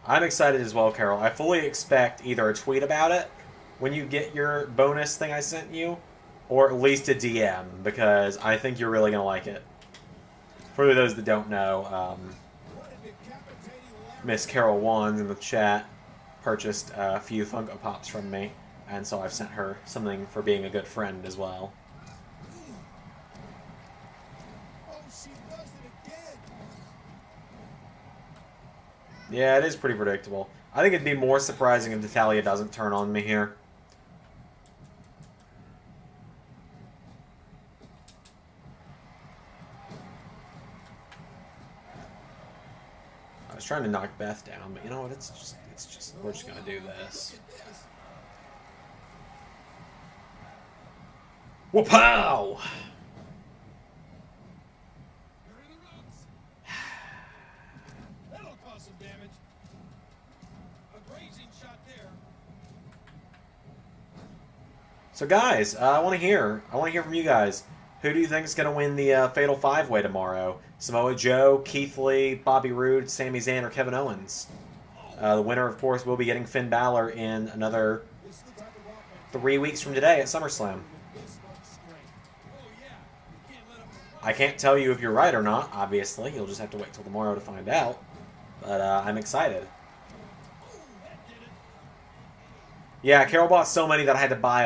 I'm excited as well, Carol. I fully expect either a tweet about it when you get your bonus thing I sent you, or at least a DM, because I think you're really going to like it. For those that don't know, Miss Carol Wands in the chat purchased a few Funko Pops from me, and so I've sent her something for being a good friend as well. Yeah, it is pretty predictable. I think it'd be more surprising if Natalia doesn't turn on me here. I was trying to knock Beth down, but you know what? It's just we're just gonna do this. Whoa-pow! That'll cause some damage. A grazing shot there. So guys, I want to hear from you guys. Who do you think is going to win the Fatal 5-Way tomorrow? Samoa Joe, Keith Lee, Bobby Roode, Sami Zayn, or Kevin Owens? The winner, of course, will be getting Finn Balor in another 3 weeks from today at SummerSlam. I can't tell you if you're right or not, obviously. You'll just have to wait till tomorrow to find out. But I'm excited. Yeah, Carol bought so many that I had to buy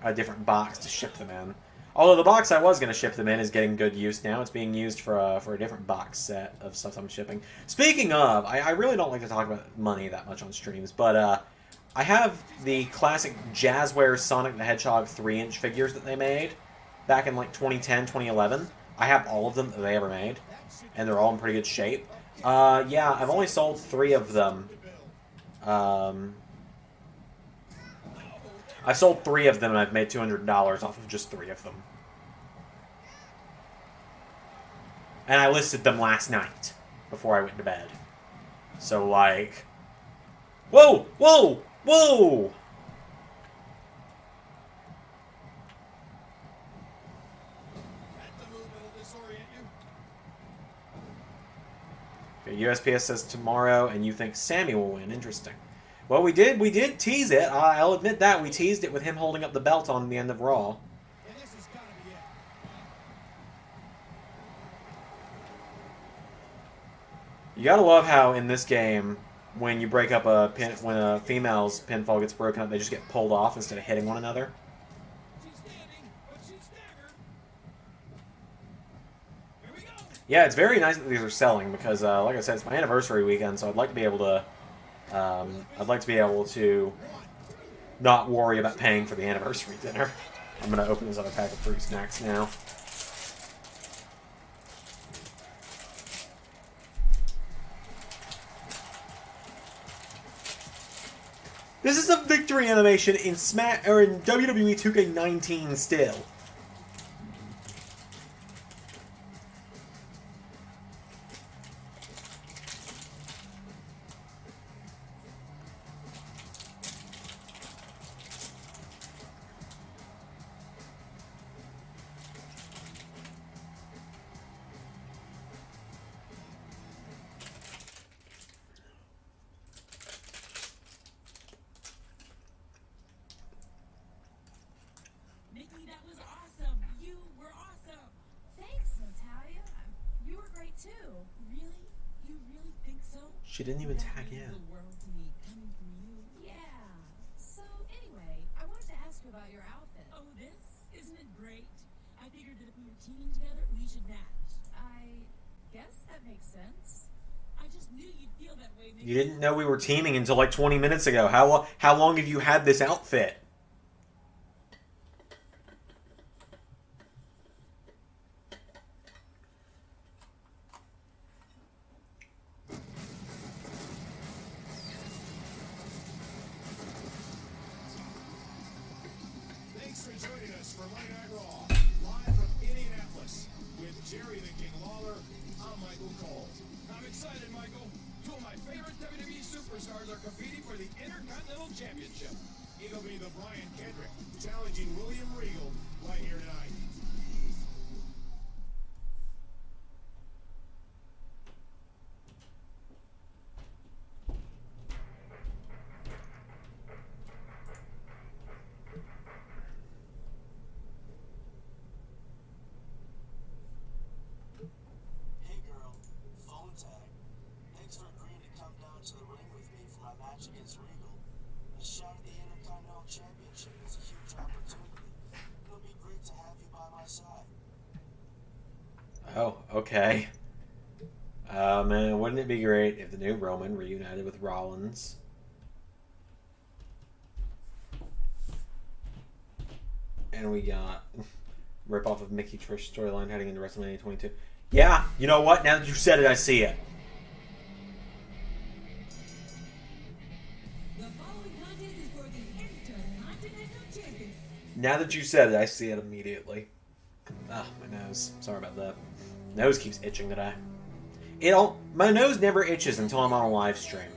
a different box to ship them in. Although the box I was going to ship them in is getting good use now. It's being used for a different box set of stuff I'm shipping. Speaking of, I really don't like to talk about money that much on streams, but I have the classic Jazzware Sonic the Hedgehog 3-inch figures that they made back in like 2010, 2011. I have all of them that they ever made, and they're all in pretty good shape. Yeah, I've only sold 3 of them. I've sold 3 of them, and I've made $200 off of just 3 of them. And I listed them last night, before I went to bed. So, like, Whoa! Whoa! Whoa! That's a move that'll disorient you. Okay, USPS says tomorrow, and you think Sammy will win. Interesting. Well, we did tease it. I'll admit that. We teased it with him holding up the belt on the end of Raw. And this has gotta be it. You gotta love how in this game, when you break up when a female's pinfall gets broken up, they just get pulled off instead of hitting one another. She's standing, but she's staggered. Here we go. Yeah, it's very nice that these are selling because, like I said, it's my anniversary weekend, so I'd like to be able to, not worry about paying for the anniversary dinner. I'm gonna open this other pack of fruit snacks now. This is a victory animation in WWE 2K19 still. Nikki, that was awesome. You were awesome. Thanks, Natalia. You were great too. Really? You really think so? She didn't even tag in. The world to me coming from you. Yeah. So anyway, I wanted to ask you about your outfit. Oh, this? Isn't it great? I figured that if we were teaming together, we should match. I guess that makes sense. I just knew you'd feel that way, Nikki. You didn't know we were teaming until like 20 minutes ago. How long have you had this outfit? Thanks for joining us for Monday Night Raw, live from Indianapolis. With Jerry the King Lawler, I'm Michael Cole. I'm excited, Michael. Two of my favorite WWE superstars are competing for the Intercontinental Championship. It'll be the Brian Kendrick challenging William Regal right here tonight. Hey girl, phone tag. Thanks for agreeing to come down to the ring with me for my match against Regal. A shot at the Intercontinental Championship is a huge opportunity. It'll be great to have you by my side. Oh, okay. Man, wouldn't it be great if the new Roman reunited with Rollins? And we got rip-off of Mickey Trish storyline heading into WrestleMania 22. Yeah, you know what? Now that you said it, I see it. The following contest is for the Intercontinental Champion. Now that you said it, I see it immediately. Ah, my nose. Sorry about that. Nose keeps itching today. My nose never itches until I'm on a live stream.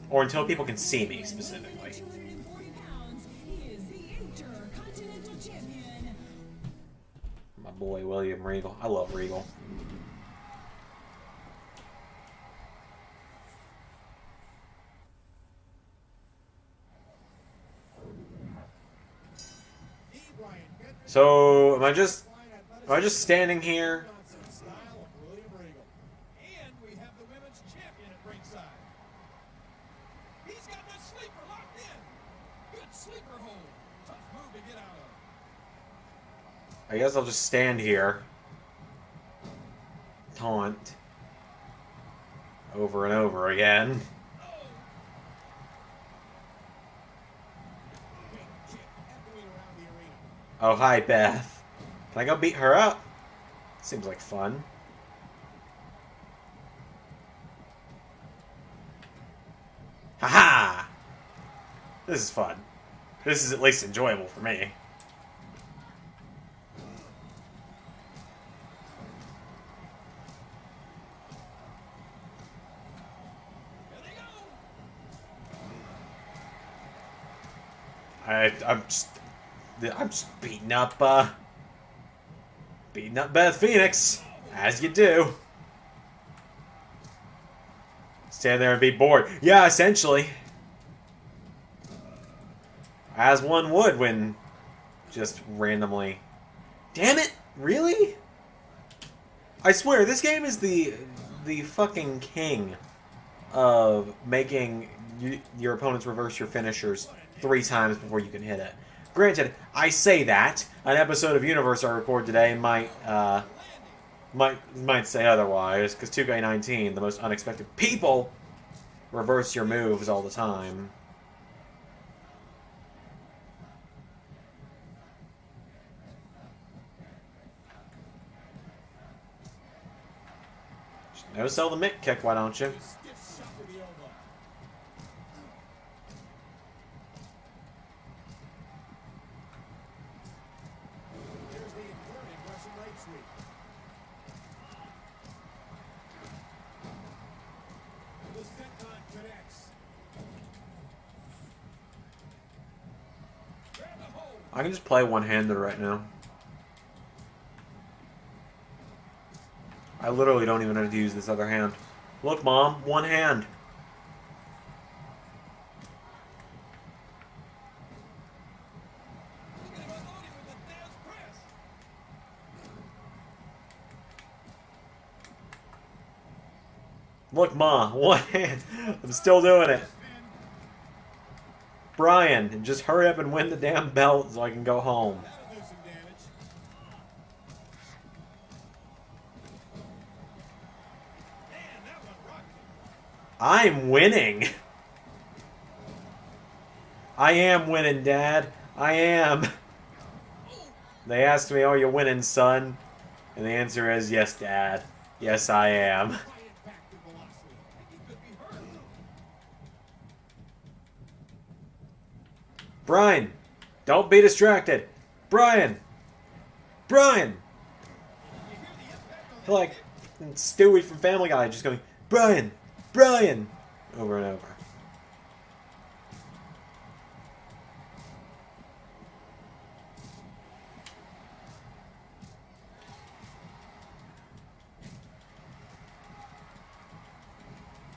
Or until people can see me, specifically. 240 pounds, he is the Intercontinental Champion. My boy, William Regal. I love Regal. The Brian Kendrick So, am I just standing here? Johnson style of William Regal. And we have the women's champion at ringside. He's got the sleeper locked in. Good sleeper hold. Tough move to get out of. I guess I'll just stand here. Taunt. Over and over again. Moving kick echoing around the arena. Oh, hi, Beth. Can I go beat her up? Seems like fun. Haha! This is fun. This is at least enjoyable for me. Here they go. I'm just beating up Beth Phoenix, as you do. Stand there and be bored. Yeah, essentially. As one would when just randomly. Damn it! Really? I swear, this game is the fucking king of making your opponents reverse your finishers 3 times before you can hit it. Granted, I say that. An episode of Universe I record today might say otherwise, because 2K19, the most unexpected people, reverse your moves all the time. No sell the mitt kick, why don't you? I can just play one-handed right now. I literally don't even have to use this other hand. Look, Mom, one hand. Look, Ma, one hand. I'm still doing it. Brian, just hurry up and win the damn belt so I can go home. I'm winning. I am winning, Dad. I am. They asked me, are you winning, son? And the answer is, yes, Dad. Yes, I am. Brian, don't be distracted. Brian! Brian! I feel like Stewie from Family Guy just going, Brian! Brian! Over and over.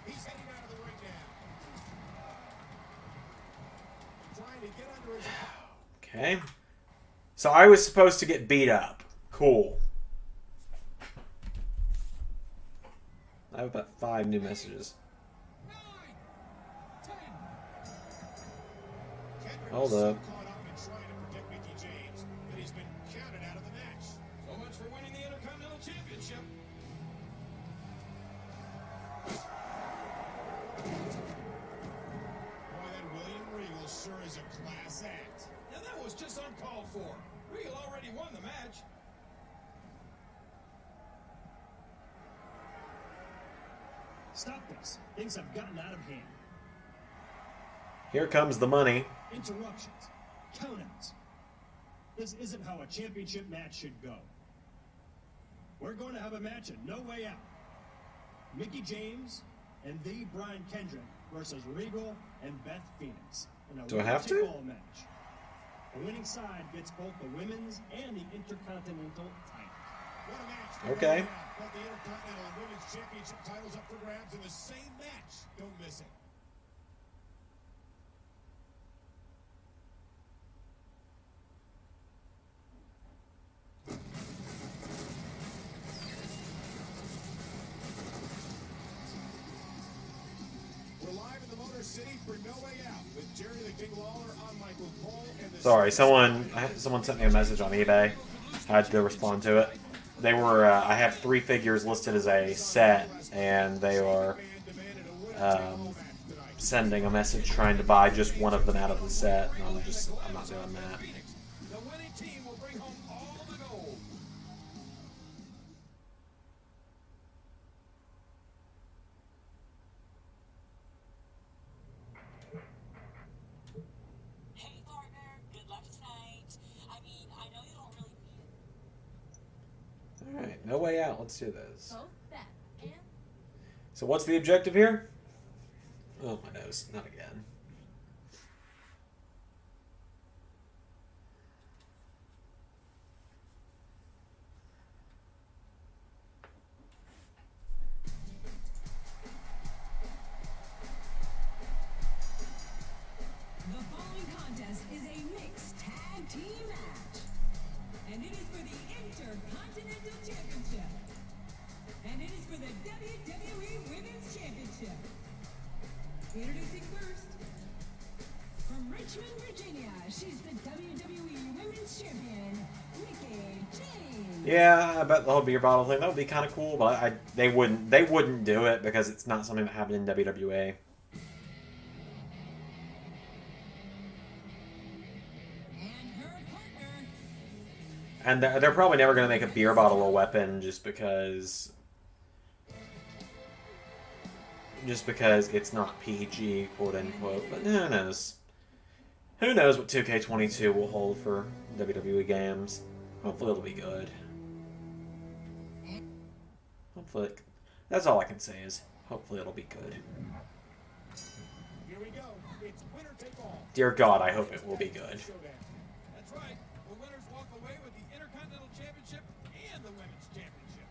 He's heading out of the ring now. Trying to get under his... Okay. So I was supposed to get beat up. Cool. I have about 5 new messages. Hold up. Caught up in trying to protect Mickey James, but he's been counted out of the match. So much for winning the Intercontinental Championship. Boy, that William Regal sure is a class act. Now that was just uncalled for. Regal already won the match. Stop this. Things have gotten out of hand. Here comes the money. Interruptions. Countouts. This isn't how a championship match should go. We're going to have a match at No Way Out. Mickey James and the Brian Kendrick versus Regal and Beth Phoenix in a Do I have to? winner-take-all match. The winning side gets both the women's and the Intercontinental titles. What a match. Okay. Both the Intercontinental and Women's Championship titles up for grabs in the same match. Don't miss it. We're live in the Motor City for No Way Out with Jerry the King Lawler on Michael Cole and the... Sorry, someone sent me a message on eBay. I had to respond to it. They were, I have 3 figures listed as a set, and they are sending a message trying to buy just one of them out of the set. And I'm not doing that. The winning team will bring home all the gold. Hey, partner. Good luck tonight. I mean, I know you don't really need... Alright, No Way Out. Let's do this. Both Beth and So what's the objective here? Oh, my nose. Not again. for the WWE Women's Championship. Introducing first, from Richmond, Virginia, she's the WWE Women's Champion, Mickie James. Yeah, I bet the whole beer bottle thing, that would be kind of cool, but they wouldn't do it because it's not something that happened in WWE. And they're probably never going to make a beer bottle a weapon just because it's not PG, quote unquote. But who knows? Who knows what 2K22 will hold for WWE games? Hopefully it'll be good. Hopefully, that's all I can say is hopefully it'll be good. Here we go. It's winner take all. Dear God, I hope it will be good. That's right. The winners walk away with the Intercontinental Championship and the Women's Championship.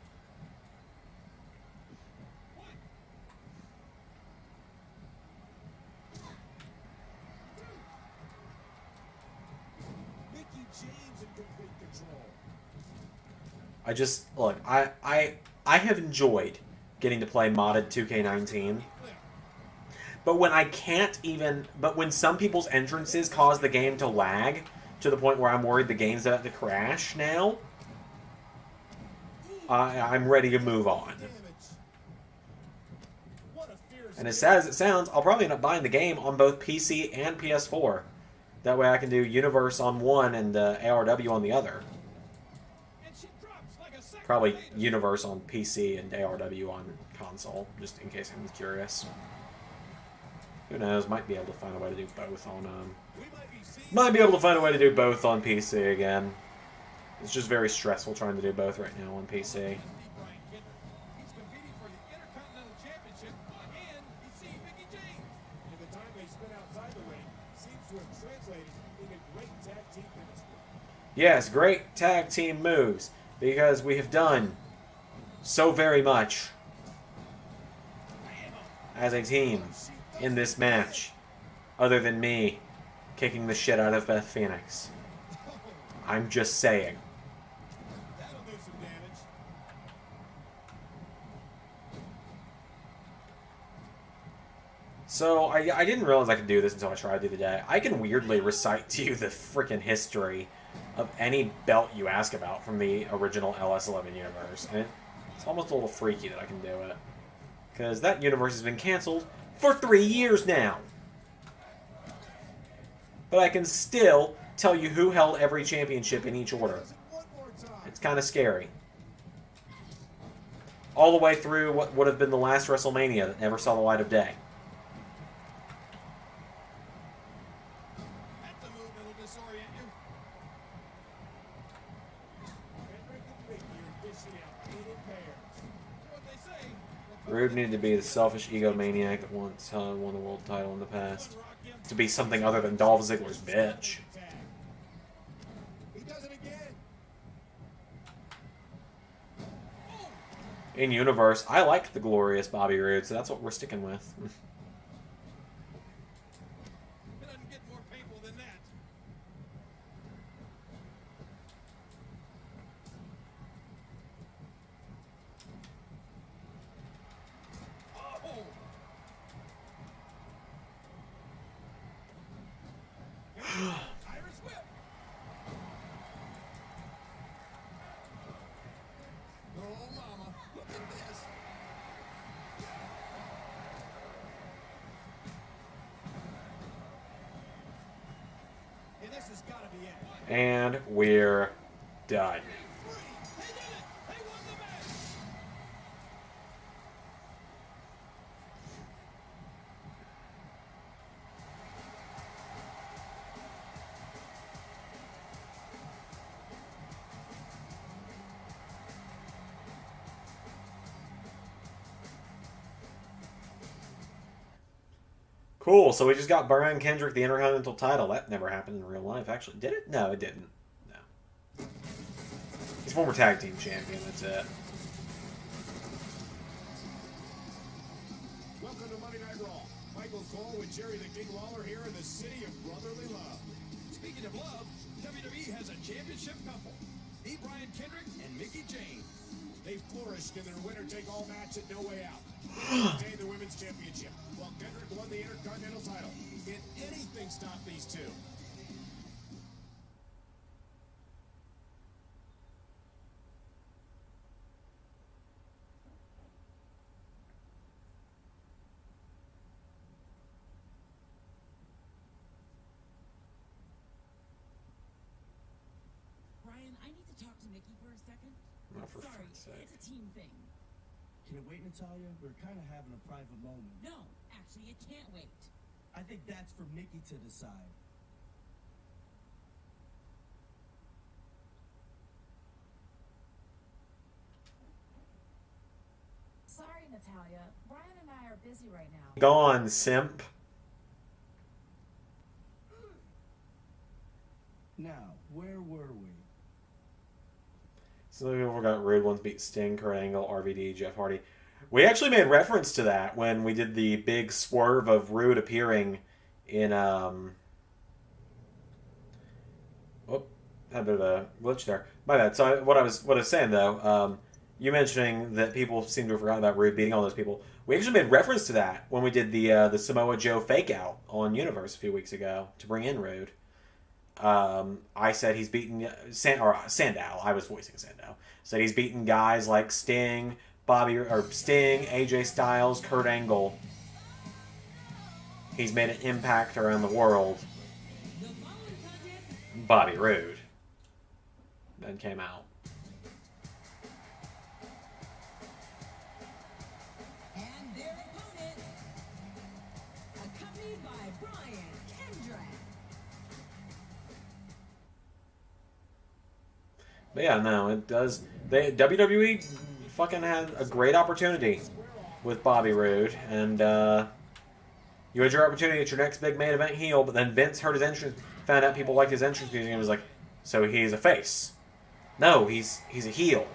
What? Mickie James in complete control. I just look. I have enjoyed getting to play modded 2K19. But when I can't even... But when some people's entrances cause the game to lag, to the point where I'm worried the game's about to crash now, I'm ready to move on. And as sad as it sounds, I'll probably end up buying the game on both PC and PS4. That way I can do Universe on one and ARW on the other. Probably Universe on PC and ARW on console, just in case anyone's curious. Who knows? Might be able to find a way to do both on might be able to find a way to do both on PC again. It's just very stressful trying to do both right now on PC. He's competing for the Intercontinental Championship, and he's seeing Mickie James. And the time they spent outside the ring seems to have translated into great tag team chemistry. Yes, great tag team moves, because we have done so very much as a team in this match, other than me kicking the shit out of Beth Phoenix. I'm just saying. That'll do some damage. So, I didn't realize I could do this until I tried the other day. I can weirdly recite to you the freaking history of any belt you ask about from the original LS11 universe. And it's almost a little freaky that I can do it. Because that universe has been canceled for 3 years now. But I can still tell you who held every championship in each order. It's kind of scary. All the way through what would have been the last WrestleMania that never saw the light of day. That's a move that'll disorient you. Henrik and Mickie are dishing out hated pairs. What they say. Rude needed to be the selfish egomaniac that once won the world title in the past. To be something other than Dolph Ziggler's bitch. He does it again. In universe, I liked the glorious Bobby Roode, so that's what we're sticking with. It doesn't get more painful than that. Oh! Irish whip. Oh, mama, look at this. And this has got to be it. And we're done. They did it! They won the match! Cool, so we just got Brian Kendrick the Intercontinental title. That never happened in real life, actually. Did it? No, it didn't. No. He's former tag team champion, that's it. Welcome to Monday Night Raw. Michael Cole with Jerry the King Lawler here in the city of brotherly love. Speaking of love, WWE has a championship couple. The Brian Kendrick and Mickie James. They flourished in their winner-take-all match at No Way Out. They the women's championship, while Kendrick won the Intercontinental title. Can anything stop these two? Brian, I need to talk to Nikki for a second. Oh, for Sorry, fuck's sake. it's a team thing. Can it wait, Natalia? We're kind of having a private moment. No, actually, it can't wait. I think that's for Nikki to decide. Sorry, Natalia. Brian and I are busy right now. Gone, simp. Now, where were we? So we got Rude Ones beat Sting, Kurt Angle, RVD, Jeff Hardy. We actually made reference to that when we did the big swerve of Rude appearing in oh, had a bit of a glitch there. My bad. So what I was saying though, you mentioning that people seem to have forgotten about Rude beating all those people. We actually made reference to that when we did the Samoa Joe fake out on Universe a few weeks ago to bring in Rude. I said he's beaten Sandow. I was voicing Sandow. Said he's beaten guys like Sting, AJ Styles, Kurt Angle. He's made an impact around the world. The following contest Bobby Roode then came out. and their opponent, accompanied by Brian Kendrick. But yeah, no, it does. WWE fucking had a great opportunity with Bobby Roode, and you had your opportunity at your next big main event heel, but then Vince heard his entrance, found out people liked his entrance music, and was like, so he's a face. No, he's a heel.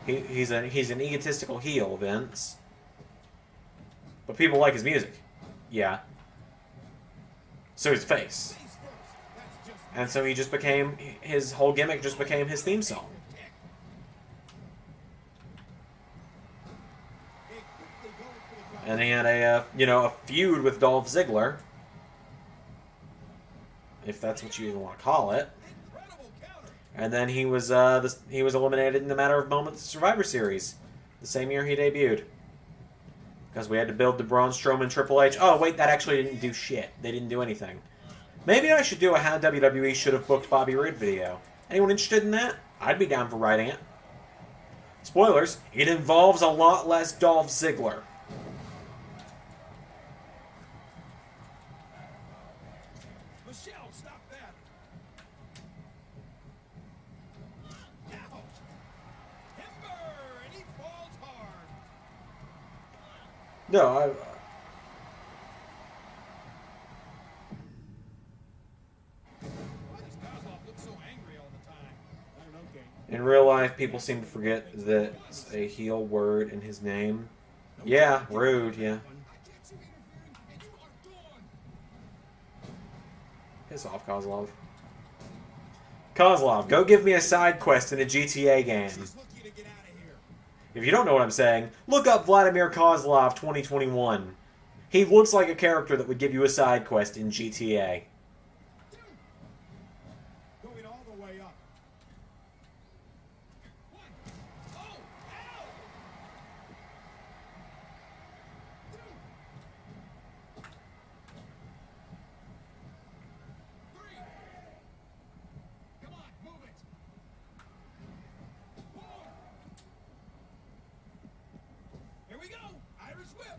He's an egotistical heel, Vince. But people like his music. Yeah. So he's a face. And so he just became, his whole gimmick just became his theme song. And he had a feud with Dolph Ziggler, if that's what you even want to call it. And then he was eliminated in a matter of moments of Survivor Series, the same year he debuted. Because we had to build the Braun Strowman Triple H. Oh wait, that actually didn't do shit. They didn't do anything. Maybe I should do a How WWE Should Have Booked Bobby Roode video. Anyone interested in that? I'd be down for writing it. Spoilers, it involves a lot less Dolph Ziggler. Michelle, stop that! Ouch! Timber, and he falls hard. No, Why does Kozlov look so angry all the time? I don't know, Kate. in real life, people seem to forget that it's a heel word in his name. Yeah, Rude, yeah. I catch you interfering, and you are gone. Piss off, Kozlov. Kozlov, go give me a side quest in a GTA game. She's lucky to get out of here. If you don't know what I'm saying, look up Vladimir Kozlov 2021. He looks like a character that would give you a side quest in GTA. Going all the way up. One. Oh! Ow! Two. Three. Come on, move it. Four. Here we go. Irish whip.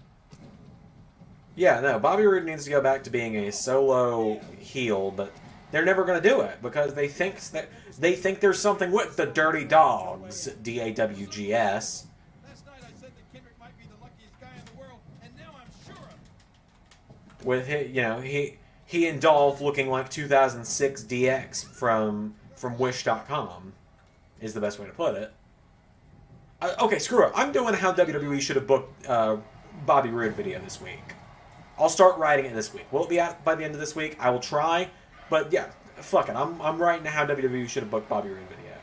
Yeah, no, Bobby Roode needs to go back to being a solo heel, but they're never going to do it because they think there's something with the Dirty Dogs, DAWGS. Last night I said that Kendrick might be the luckiest guy in the world, and now I'm sure of it. With he and Dolph looking like 2006 DX from Wish.com is the best way to put it. Okay, screw it. I'm doing how WWE should have booked Bobby Roode video this week. I'll start writing it this week. Will it be out by the end of this week? I will try. But yeah, fuck it. I'm writing how WWE should have booked Bobby Roode video.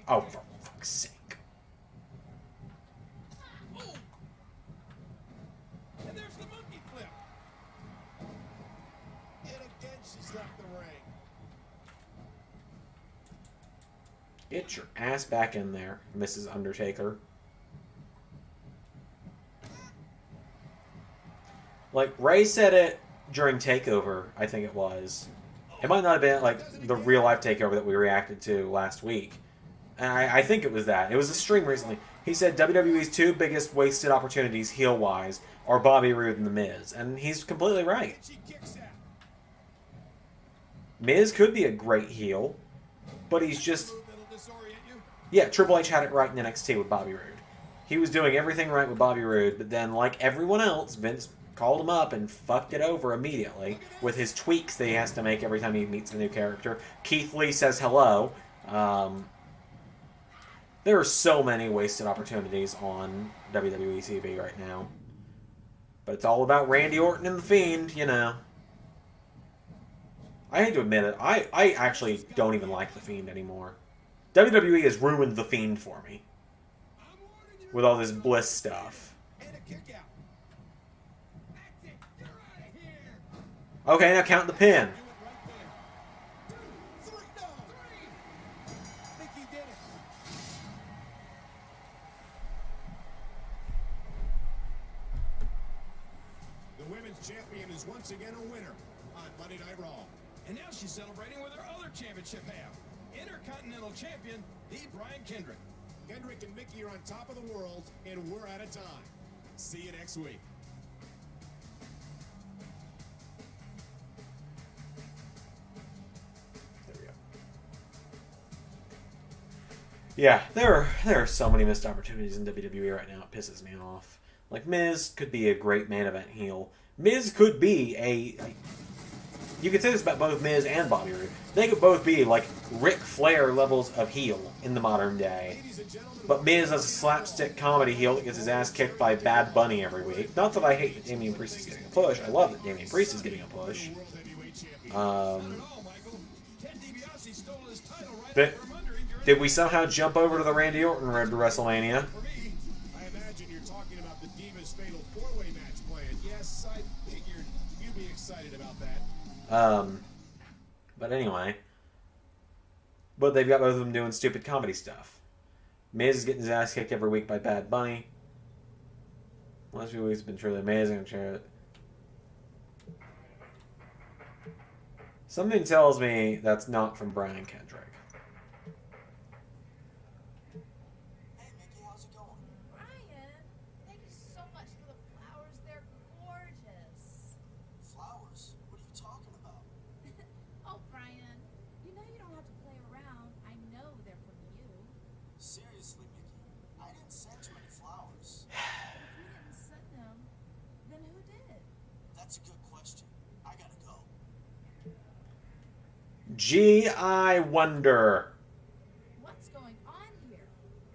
Oh, for fuck's sake. Oh. And there's the monkey flip. And again, she's left the ring. Get your ass back in there, Mrs. Undertaker. Like, Ray said it during TakeOver, I think it was. It might not have been, like, the real-life TakeOver that we reacted to last week. And I think it was that. It was a stream recently. He said WWE's two biggest wasted opportunities, heel-wise, are Bobby Roode and The Miz. And he's completely right. She kicks out. Miz could be a great heel, but he's just... Move that'll disorient you. Yeah, Triple H had it right in NXT with Bobby Roode. He was doing everything right with Bobby Roode, but then, like everyone else, Vince called him up and fucked it over immediately with his tweaks that he has to make every time he meets a new character. Keith Lee says hello. There are so many wasted opportunities on WWE TV right now. But it's all about Randy Orton and The Fiend, you know. I hate to admit it, I actually don't even like The Fiend anymore. WWE has ruined The Fiend for me. With all this Bliss stuff. And a kick out. That's it. You're out of here. Okay, now count the pin. Do it right there. 2, 3, no. 3. Think he did it. The women's champion is once again a winner on Monday Night Raw. And now she's celebrating with her other championship half, Intercontinental Champion, the Brian Kendrick. Kendrick and Mickey are on top of the world, and we're out of time. See you next week. There we go. Yeah, there are so many missed opportunities in WWE right now. It pisses me off. Like, Miz could be a great main event heel. Miz could be you could say this about both Miz and Bobby Roode. They could both be, like, Ric Flair levels of heel in the modern day. But Miz as a slapstick comedy heel that gets his ass kicked by Bad Bunny every week. Not that I hate that Damian Priest is getting a push. I love that Damian Priest is getting a push. Did we somehow jump over to the Randy Orton road to WrestleMania? For me, I imagine you're talking about the Divas Fatal 4-Way match plan. Yes, I figured you'd be excited about that. But anyway. But they've got both of them doing stupid comedy stuff. Miz is getting his ass kicked every week by Bad Bunny. Last few weeks have been truly amazing. I'm sure. Something tells me that's not from Brian Kendrick. Hey, Mickey, how's it going? Brian, thank you so much for the flowers. They're gorgeous. Flowers? What are you talking about? Oh, Brian, you know you don't have to play around. I know they're from you. Seriously, Mickey, I didn't send you any flowers. If you didn't send them, then who did? That's a good question. I gotta go. Gee, I wonder. What's going on here?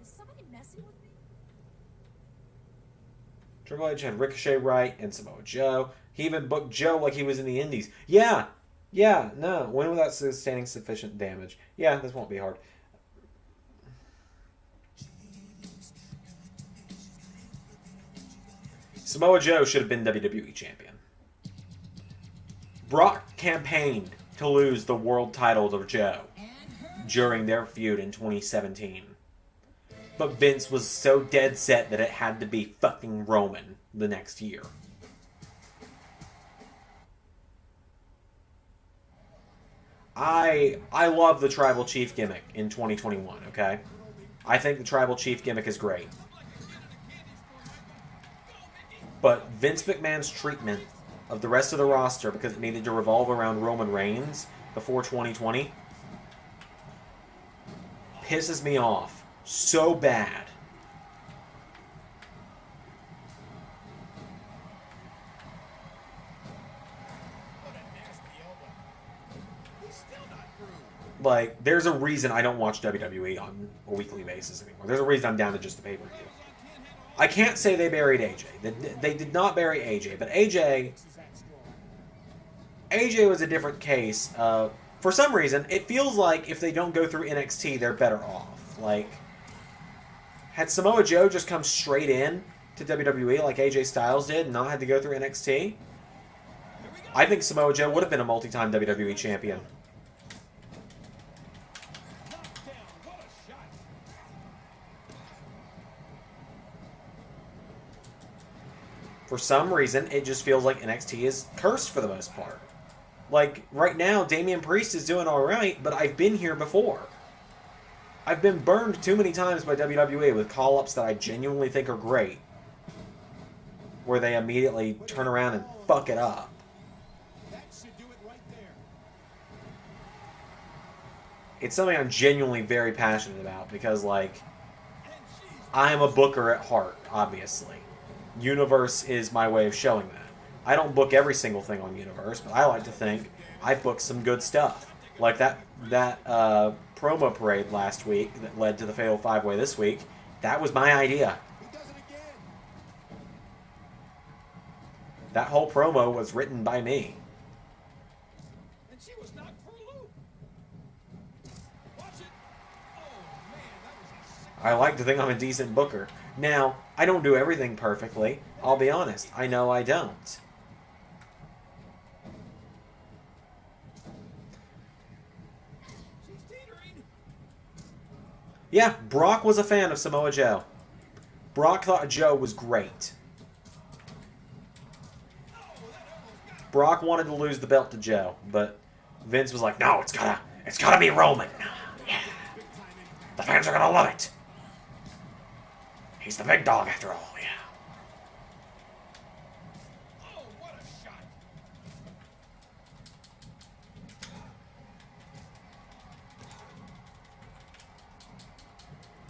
Is somebody messing with me? Triple H had Ricochet right and Samoa Joe. He even booked Joe like he was in the Indies. Yeah, no. When without sustaining sufficient damage. Yeah, this won't be hard. Samoa Joe should have been WWE champion. Brock campaigned to lose the world title to Joe during their feud in 2017. But Vince was so dead set that it had to be fucking Roman the next year. I love the Tribal Chief gimmick in 2021, okay? I think the Tribal Chief gimmick is great. But Vince McMahon's treatment of the rest of the roster, because it needed to revolve around Roman Reigns before 2020, pisses me off so bad. What a nasty elbow. He's still not through. Like, there's a reason I don't watch WWE on a weekly basis anymore. There's a reason I'm down to just the pay-per-view. I can't say they buried AJ. They did not bury AJ, but AJ was a different case. For some reason, it feels like if they don't go through NXT, they're better off. Like, had Samoa Joe just come straight in to WWE like AJ Styles did and not had to go through NXT, I think Samoa Joe would have been a multi-time WWE champion. For some reason, it just feels like NXT is cursed for the most part. Like, right now, Damian Priest is doing alright, but I've been here before. I've been burned too many times by WWE with call-ups that I genuinely think are great, where they immediately turn around and fuck it up. That should do it right there. It's something I'm genuinely very passionate about because, like, I am a booker at heart, obviously. Universe is my way of showing that. I don't book every single thing on Universe, but I like to think I book some good stuff. Like that promo parade last week that led to the Fatal 5-Way this week. That was my idea. He does it again. That whole promo was written by me. And she was knocked for a loop. Watch it. Oh, man, that was a sick... I like to think I'm a decent booker. Now, I don't do everything perfectly. I'll be honest. I know I don't. She's teetering. Yeah, Brock was a fan of Samoa Joe. Brock thought Joe was great. Brock wanted to lose the belt to Joe, but Vince was like, "No, it's gotta be Roman. Yeah. The fans are gonna love it. He's the big dog after all, yeah." Oh, what a shot.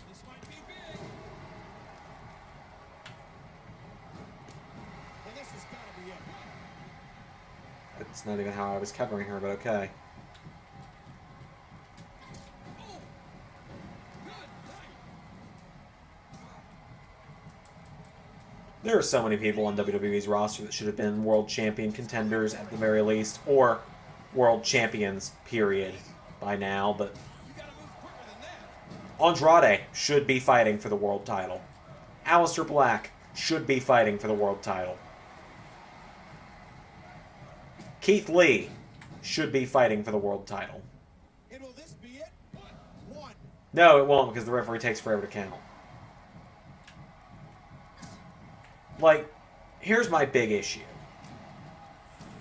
This might be big. And this has got to be it. That's not even how I was covering her, but okay. Oh, good night. There are so many people on WWE's roster that should have been world champion contenders at the very least, or world champions, period, by now, but You got to move quicker than that. Andrade should be fighting for the world title. Aleister Black should be fighting for the world title. Keith Lee should be fighting for the world title. And will this be it? One. No, it won't, because the referee takes forever to count. Like, here's my big issue.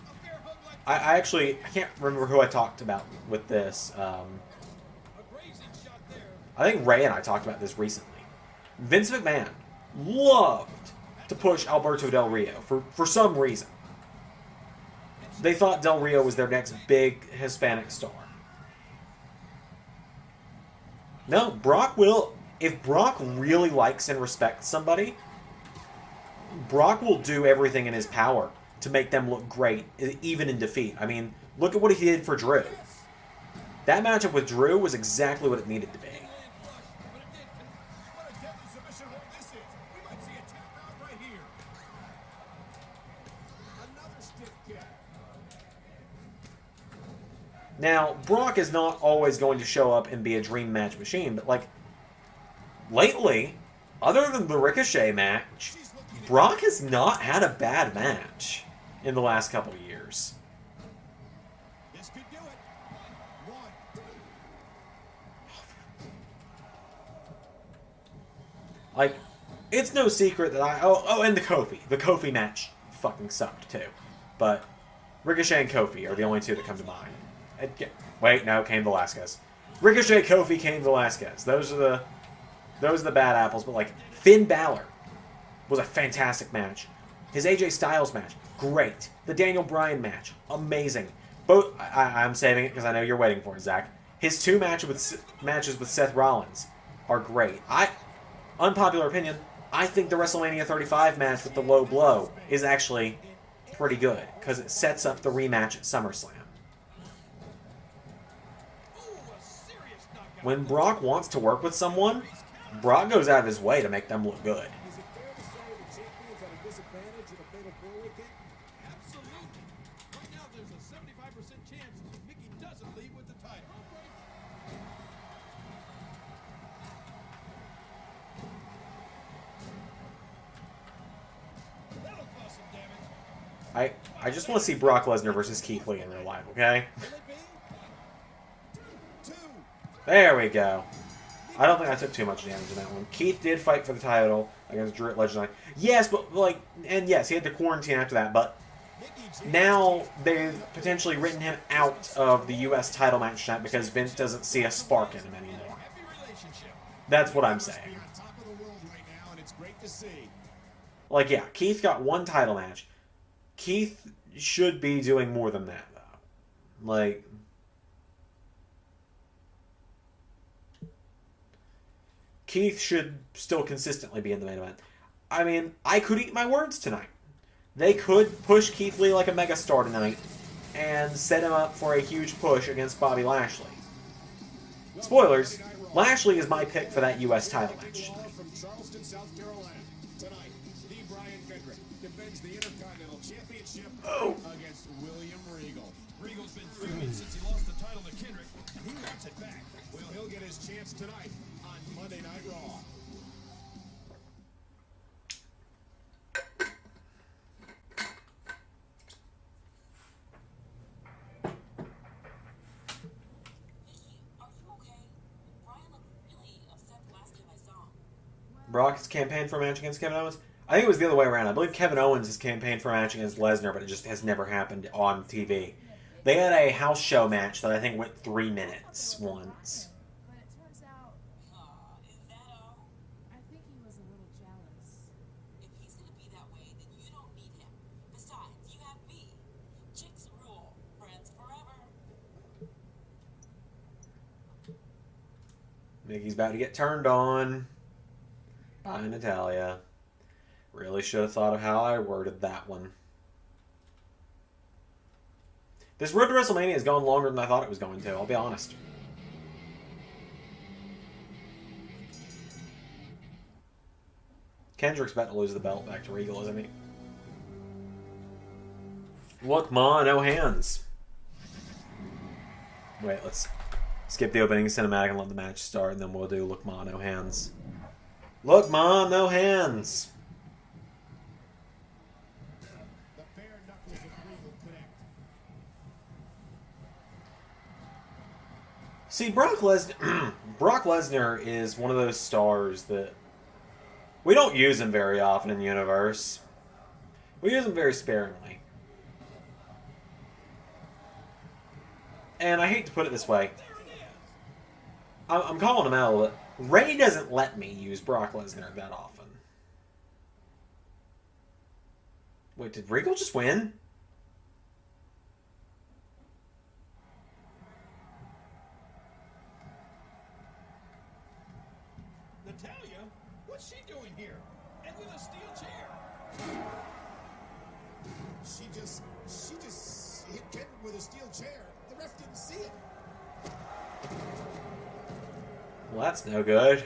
A fair hug like I can't remember who I talked about with this. a grazing shot there. I think Ray and I talked about this recently. Vince McMahon loved to push Alberto Del Rio for some reason. They thought Del Rio was their next big Hispanic star. No, Brock will. If Brock really likes and respects somebody, Brock will do everything in his power to make them look great, even in defeat. I mean, look at what he did for Drew. That matchup with Drew was exactly what it needed to be. Land flush, but it did. What a deadly submission hold this is. We might see a tap out right here. Another stiff kick. Now, Brock is not always going to show up and be a dream match machine, but, like, lately, other than the Ricochet match, Brock has not had a bad match in the last couple of years. This could do it. One. Like, it's no secret that and the Kofi. The Kofi match fucking sucked, too. But Ricochet and Kofi are the only two that come to mind. Wait, no, Cain Velasquez. Ricochet, Kofi, Cain Velasquez. Those are the bad apples, but, like, Finn Balor was a fantastic match. His AJ Styles match, great. The Daniel Bryan match, amazing. Both, I'm saving it because I know you're waiting for it, Zach. His two matches with Seth Rollins are great. Unpopular opinion, I think the WrestleMania 35 match with the low blow is actually pretty good because it sets up the rematch at SummerSlam. When Brock wants to work with someone, Brock goes out of his way to make them look good. Is it fair to say the champion's at a disadvantage in a fatal four-way kick? Absolutely. Right now, there's a 75% chance Mickey doesn't leave with the title. I just want to see Brock Lesnar versus Keith Lee in real life, okay? There we go. I don't think I took too much damage in that one. Keith did fight for the title against Drew at Legend. Yes, but like, and yes, he had to quarantine after that, but now they've potentially written him out of the U.S. title match tonight because Vince doesn't see a spark in him anymore. That's what I'm saying. Like, yeah, Keith got one title match. Keith should be doing more than that, though. Like, Keith should still consistently be in the main event. I mean, I could eat my words tonight. They could push Keith Lee like a megastar tonight and set him up for a huge push against Bobby Lashley. Spoilers, Lashley is my pick for that U.S. title match. Oh. Against William Regal. Regal's been feuding since he lost the title to Kendrick, and he wants it back. Well, he'll get his chance tonight on Monday Night Raw. Brock has campaigned for a match against Kevin Owens. I think it was the other way around. I believe Kevin Owens has campaigned for a match against Lesnar, but it just has never happened on TV. They had a house show match that I think went 3 minutes once. But it turns out, Is that all? I think he was a little jealous. If he's gonna be that way, then you don't need him. Besides, you have me. Chicks rule. Friends forever. Mickey's about to get turned on by Natalya. Really should have thought of how I worded that one. This road to WrestleMania has gone longer than I thought it was going to, I'll be honest. Kendrick's about to lose the belt back to Regal, isn't he? Look, Ma, no hands. Wait, let's skip the opening cinematic and let the match start, and then we'll do Look, Ma, no hands. Look, Ma, no hands. See, Brock Lesnar is one of those stars that we don't use him very often in the universe. We use him very sparingly. And I hate to put it this way. I'm calling him out, but Ray doesn't let me use Brock Lesnar that often. Wait, did Regal just win? Natalya? What's she doing here? And with a steel chair. She just hit Kendrick with a steel chair. The ref didn't see it. Well, that's no good.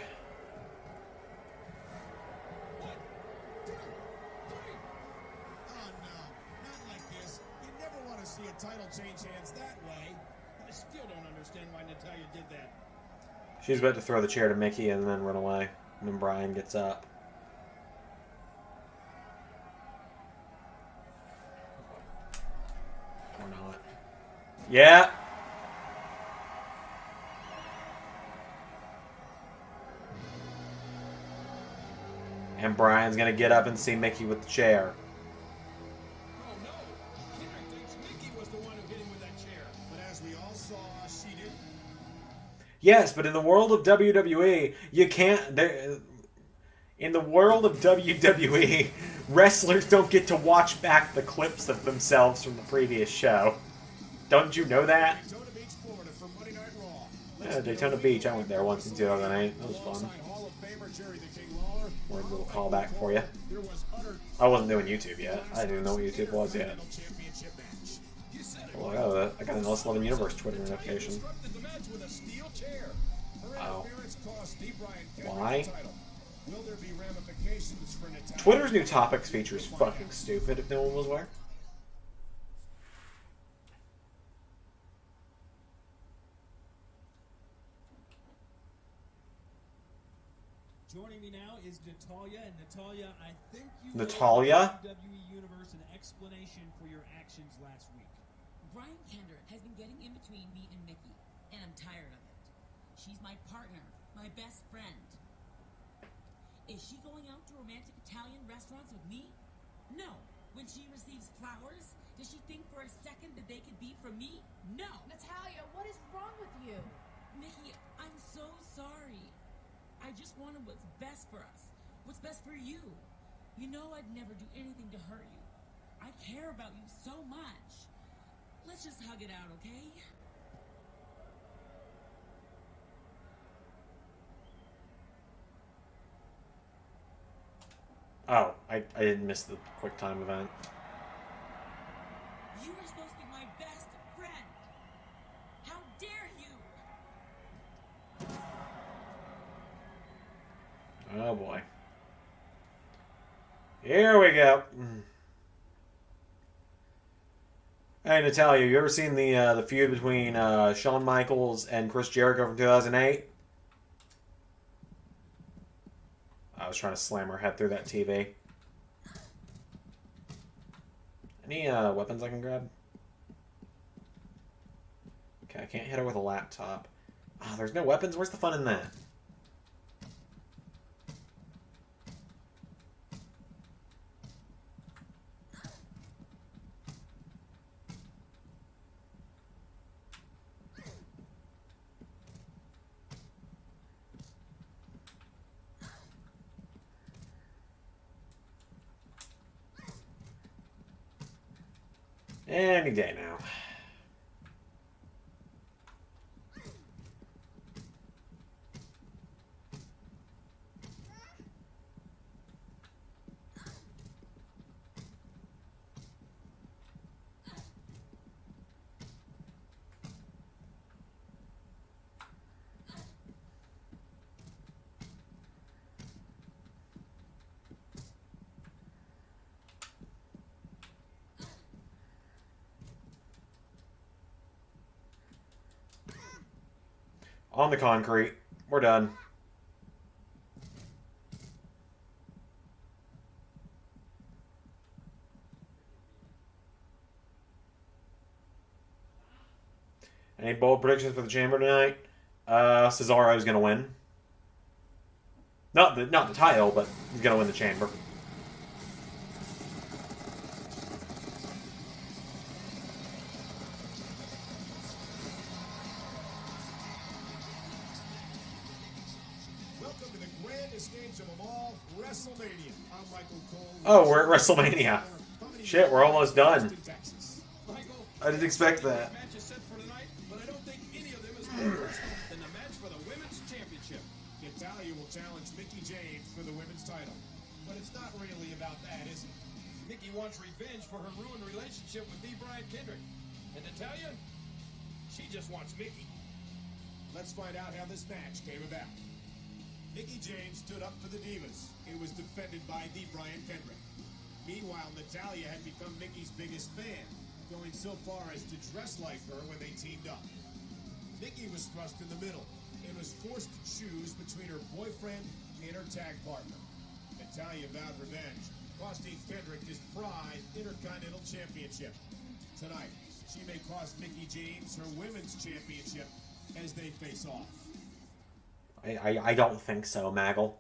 1, 2, 3. Oh no, not like this. You never want to see a title change hands that way. I still don't understand why Natalya did that. She's about to throw the chair to Mickey and then run away. And then Brian gets up. Or not. Yeah. And Brian's going to get up and see Mickey with the chair. Oh no! Kendrick thinks Mickey was the one who hit him with that chair. But as we all saw, she didn't. Yes, but in the world of WWE, you can't... In the world of WWE, wrestlers don't get to watch back the clips of themselves from the previous show. Don't you know that? Daytona Beach, Florida for Monday Night Raw. Yeah, Daytona Beach. I went there once in 2008. That was fun. Alongside Hall of Famer Jerry the King Lawler. More a little callback for you. There was utter I wasn't doing YouTube yet. I didn't even know what YouTube was yet. championship match. You said it. Oh, I got an Us 11 Universe Twitter notification. Disrupted the match with a steel chair. Her Wow. interference cost Steve Bryan Kendrick Why? the title. Will there be ramifications for Natalya? Twitter's new topics feature is fucking stupid, if no one was aware. Joining me now is Natalia, and Natalia, I think you Natalia? owe the WWE Universe an explanation for your actions last week. Brian Kendrick has been getting in between me and Mickey, and I'm tired of it. She's my partner, my best friend. Is she going out to romantic Italian restaurants with me? No. When she receives flowers, does she think for a second that they could be from me? No. Natalia, what is wrong with you? Mickey, I'm so sorry. I just wanted what's best for us. What's best for you. You know I'd never do anything to hurt you. I care about you so much. Let's just hug it out, okay? Oh, I didn't miss the quick time event. You were supposed to be my best friend. How dare you? Oh boy. Here we go. Hey Natalia, you ever seen the feud between Shawn Michaels and Chris Jericho from 2008? I was trying to slam her head through that TV. Any weapons I can grab? Okay, I can't hit her with a laptop. Ah, there's no weapons? Where's the fun in that? Any day now. On the concrete. We're done. Any bold predictions for the chamber tonight? Cesaro's gonna win. Not the title, but he's gonna win the chamber. Welcome to the grandest stage of them all, WrestleMania. I'm Michael Cole. Oh, we're at WrestleMania. Shit, we're almost done. Michael, I didn't expect that. match is set for tonight, but I don't think any of them is more personal than the match for the Women's Championship. Natalia will challenge Mickie James for the women's title. But it's not really about that, is it? Mickie wants revenge for her ruined relationship with Brian Kendrick. And Natalia, she just wants Mickie. Let's find out how this match came about. Mickie James stood up for the Divas. It was defended by Brian Kendrick. Meanwhile, Natalia had become Mickie's biggest fan, going so far as to dress like her when they teamed up. Mickie was thrust in the middle and was forced to choose between her boyfriend and her tag partner. Natalia vowed revenge, costing Kendrick his prized Intercontinental Championship. Tonight, she may cost Mickie James her Women's Championship as they face off. I don't think so, Maggle.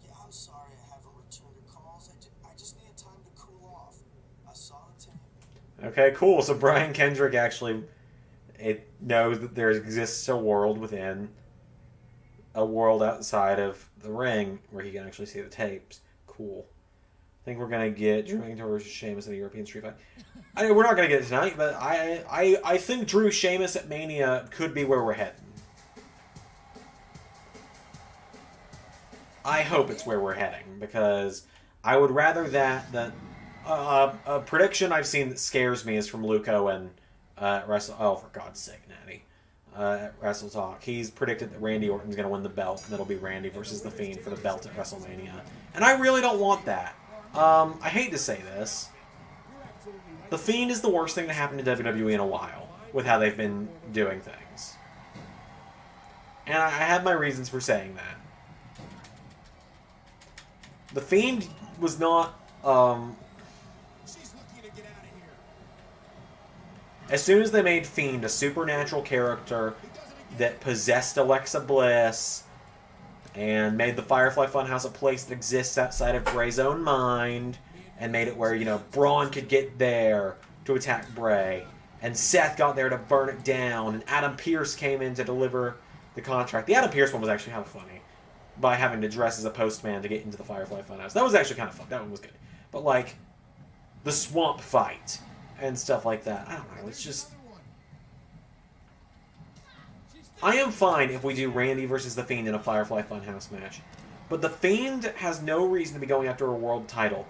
Yeah, I'm sorry I haven't returned your calls. I just needed time to cool off. I saw the tape. Okay, cool. So Brian Kendrick actually knows that there exists a world within a world outside of the ring where he can actually see the tapes. Cool. I think we're gonna get Drew McIntyre versus Sheamus in the European Street Fight. I mean, we're not gonna get it tonight, but I think Drew Sheamus at Mania could be where we're heading. I hope it's where we're heading because I would rather that than a prediction I've seen that scares me is from Luco and Wrestle. Oh, for God's sake, Natty. Wrestle Talk. He's predicted that Randy Orton's going to win the belt, and it'll be Randy versus The Fiend for the belt at WrestleMania. And I really don't want that. I hate to say this. The Fiend is the worst thing to happen to WWE in a while. with how they've been doing things. And I had my reasons for saying that. The Fiend was not, She's looking to get out of here. as soon as they made Fiend a supernatural character that possessed Alexa Bliss and made the Firefly Funhouse a place that exists outside of Bray's own mind and made it where, you know, Braun could get there to attack Bray and Seth got there to burn it down and Adam Pearce came in to deliver the contract. The Adam Pearce one was actually kind of funny by having to dress as a postman to get into the Firefly Funhouse. That was actually kind of fun. That one was good. But, like, the swamp fight and stuff like that. I don't know. It's just... I am fine if we do Randy versus The Fiend in a Firefly Funhouse match. But The Fiend has no reason to be going after a world title.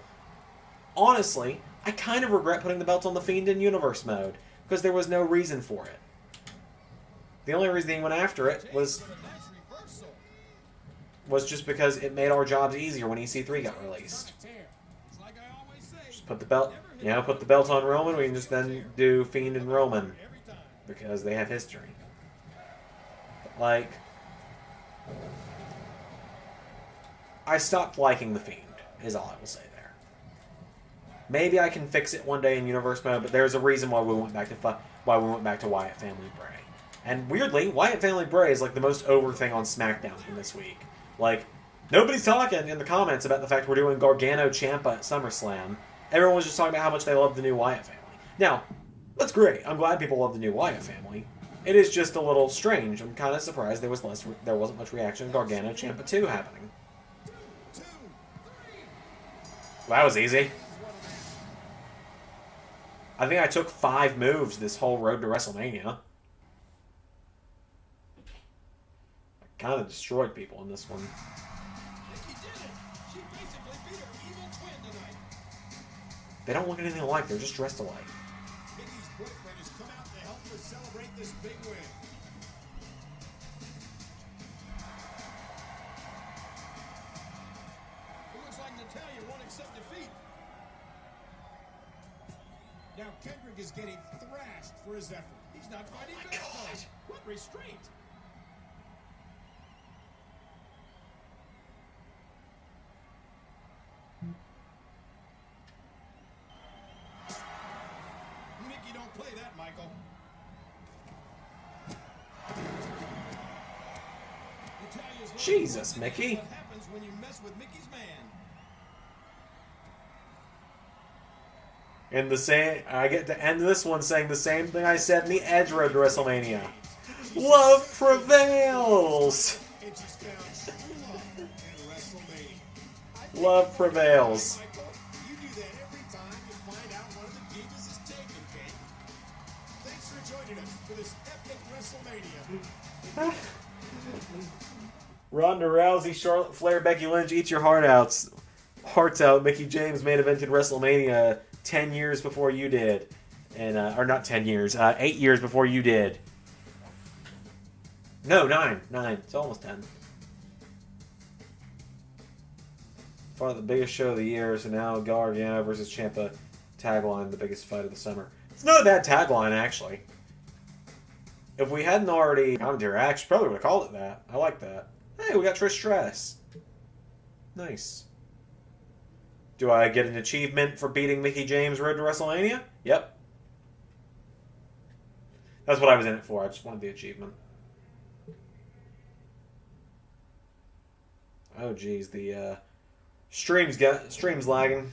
Honestly, I kind of regret putting the belt on The Fiend in Universe mode, because there was no reason for it. The only reason he went after it was just because it made our jobs easier when EC3 got released. Just put the belt, put the belt on Roman, we can just then do Fiend and Roman, because they have history. Like, I stopped liking The Fiend, is all I will say there. Maybe I can fix it one day in Universe mode, but there's a reason why we went back to Wyatt Family Bray. And weirdly, Wyatt Family Bray is like the most over thing on SmackDown from this week. Like, nobody's talking in the comments about the fact we're doing Gargano Ciampa at SummerSlam. Everyone was just talking about how much they love the new Wyatt family. Now, that's great. I'm glad people love the new Wyatt family. It is just a little strange. I'm kind of surprised there wasn't much reaction to Gargano Ciampa 2 happening. Well, that was easy. I think I took 5 moves this whole road to WrestleMania. I kind of destroyed people in this one. They don't look anything alike. They're just dressed alike. Mickey's boyfriend has come out to help her celebrate this big win. It looks like Natalya won't accept defeat. Now Kendrick is getting thrashed for his effort. He's not fighting back. God. What restraint? Mickey, don't play that, Michael. Natalya's Jesus, Mickey. What happens when you mess with Mickey's man? And I get to end this one saying the same thing I said in the Edge Road to WrestleMania. Love prevails! It just found true love at WrestleMania. Love prevails. Michael, you do that every time you find out one of the Divas is taken, Kate. Thanks for joining us for this epic WrestleMania. Ronda Rousey, Charlotte Flair, Becky Lynch, eat your hearts out. Mickey James main evented WrestleMania 10 years before you did. And, or not 10 years, 8 years before you did. No, 9. It's almost 10. Far the biggest show of the year, so now Gargano versus Ciampa tagline, the biggest fight of the summer. It's not a bad tagline, actually. If we hadn't already commentary, I actually probably would have called it that. I like that. Hey, we got Trish Stratus. Nice. Do I get an achievement for beating Mickey James Road to WrestleMania? Yep. That's what I was in it for. I just wanted the achievement. Oh, geez. The stream's lagging.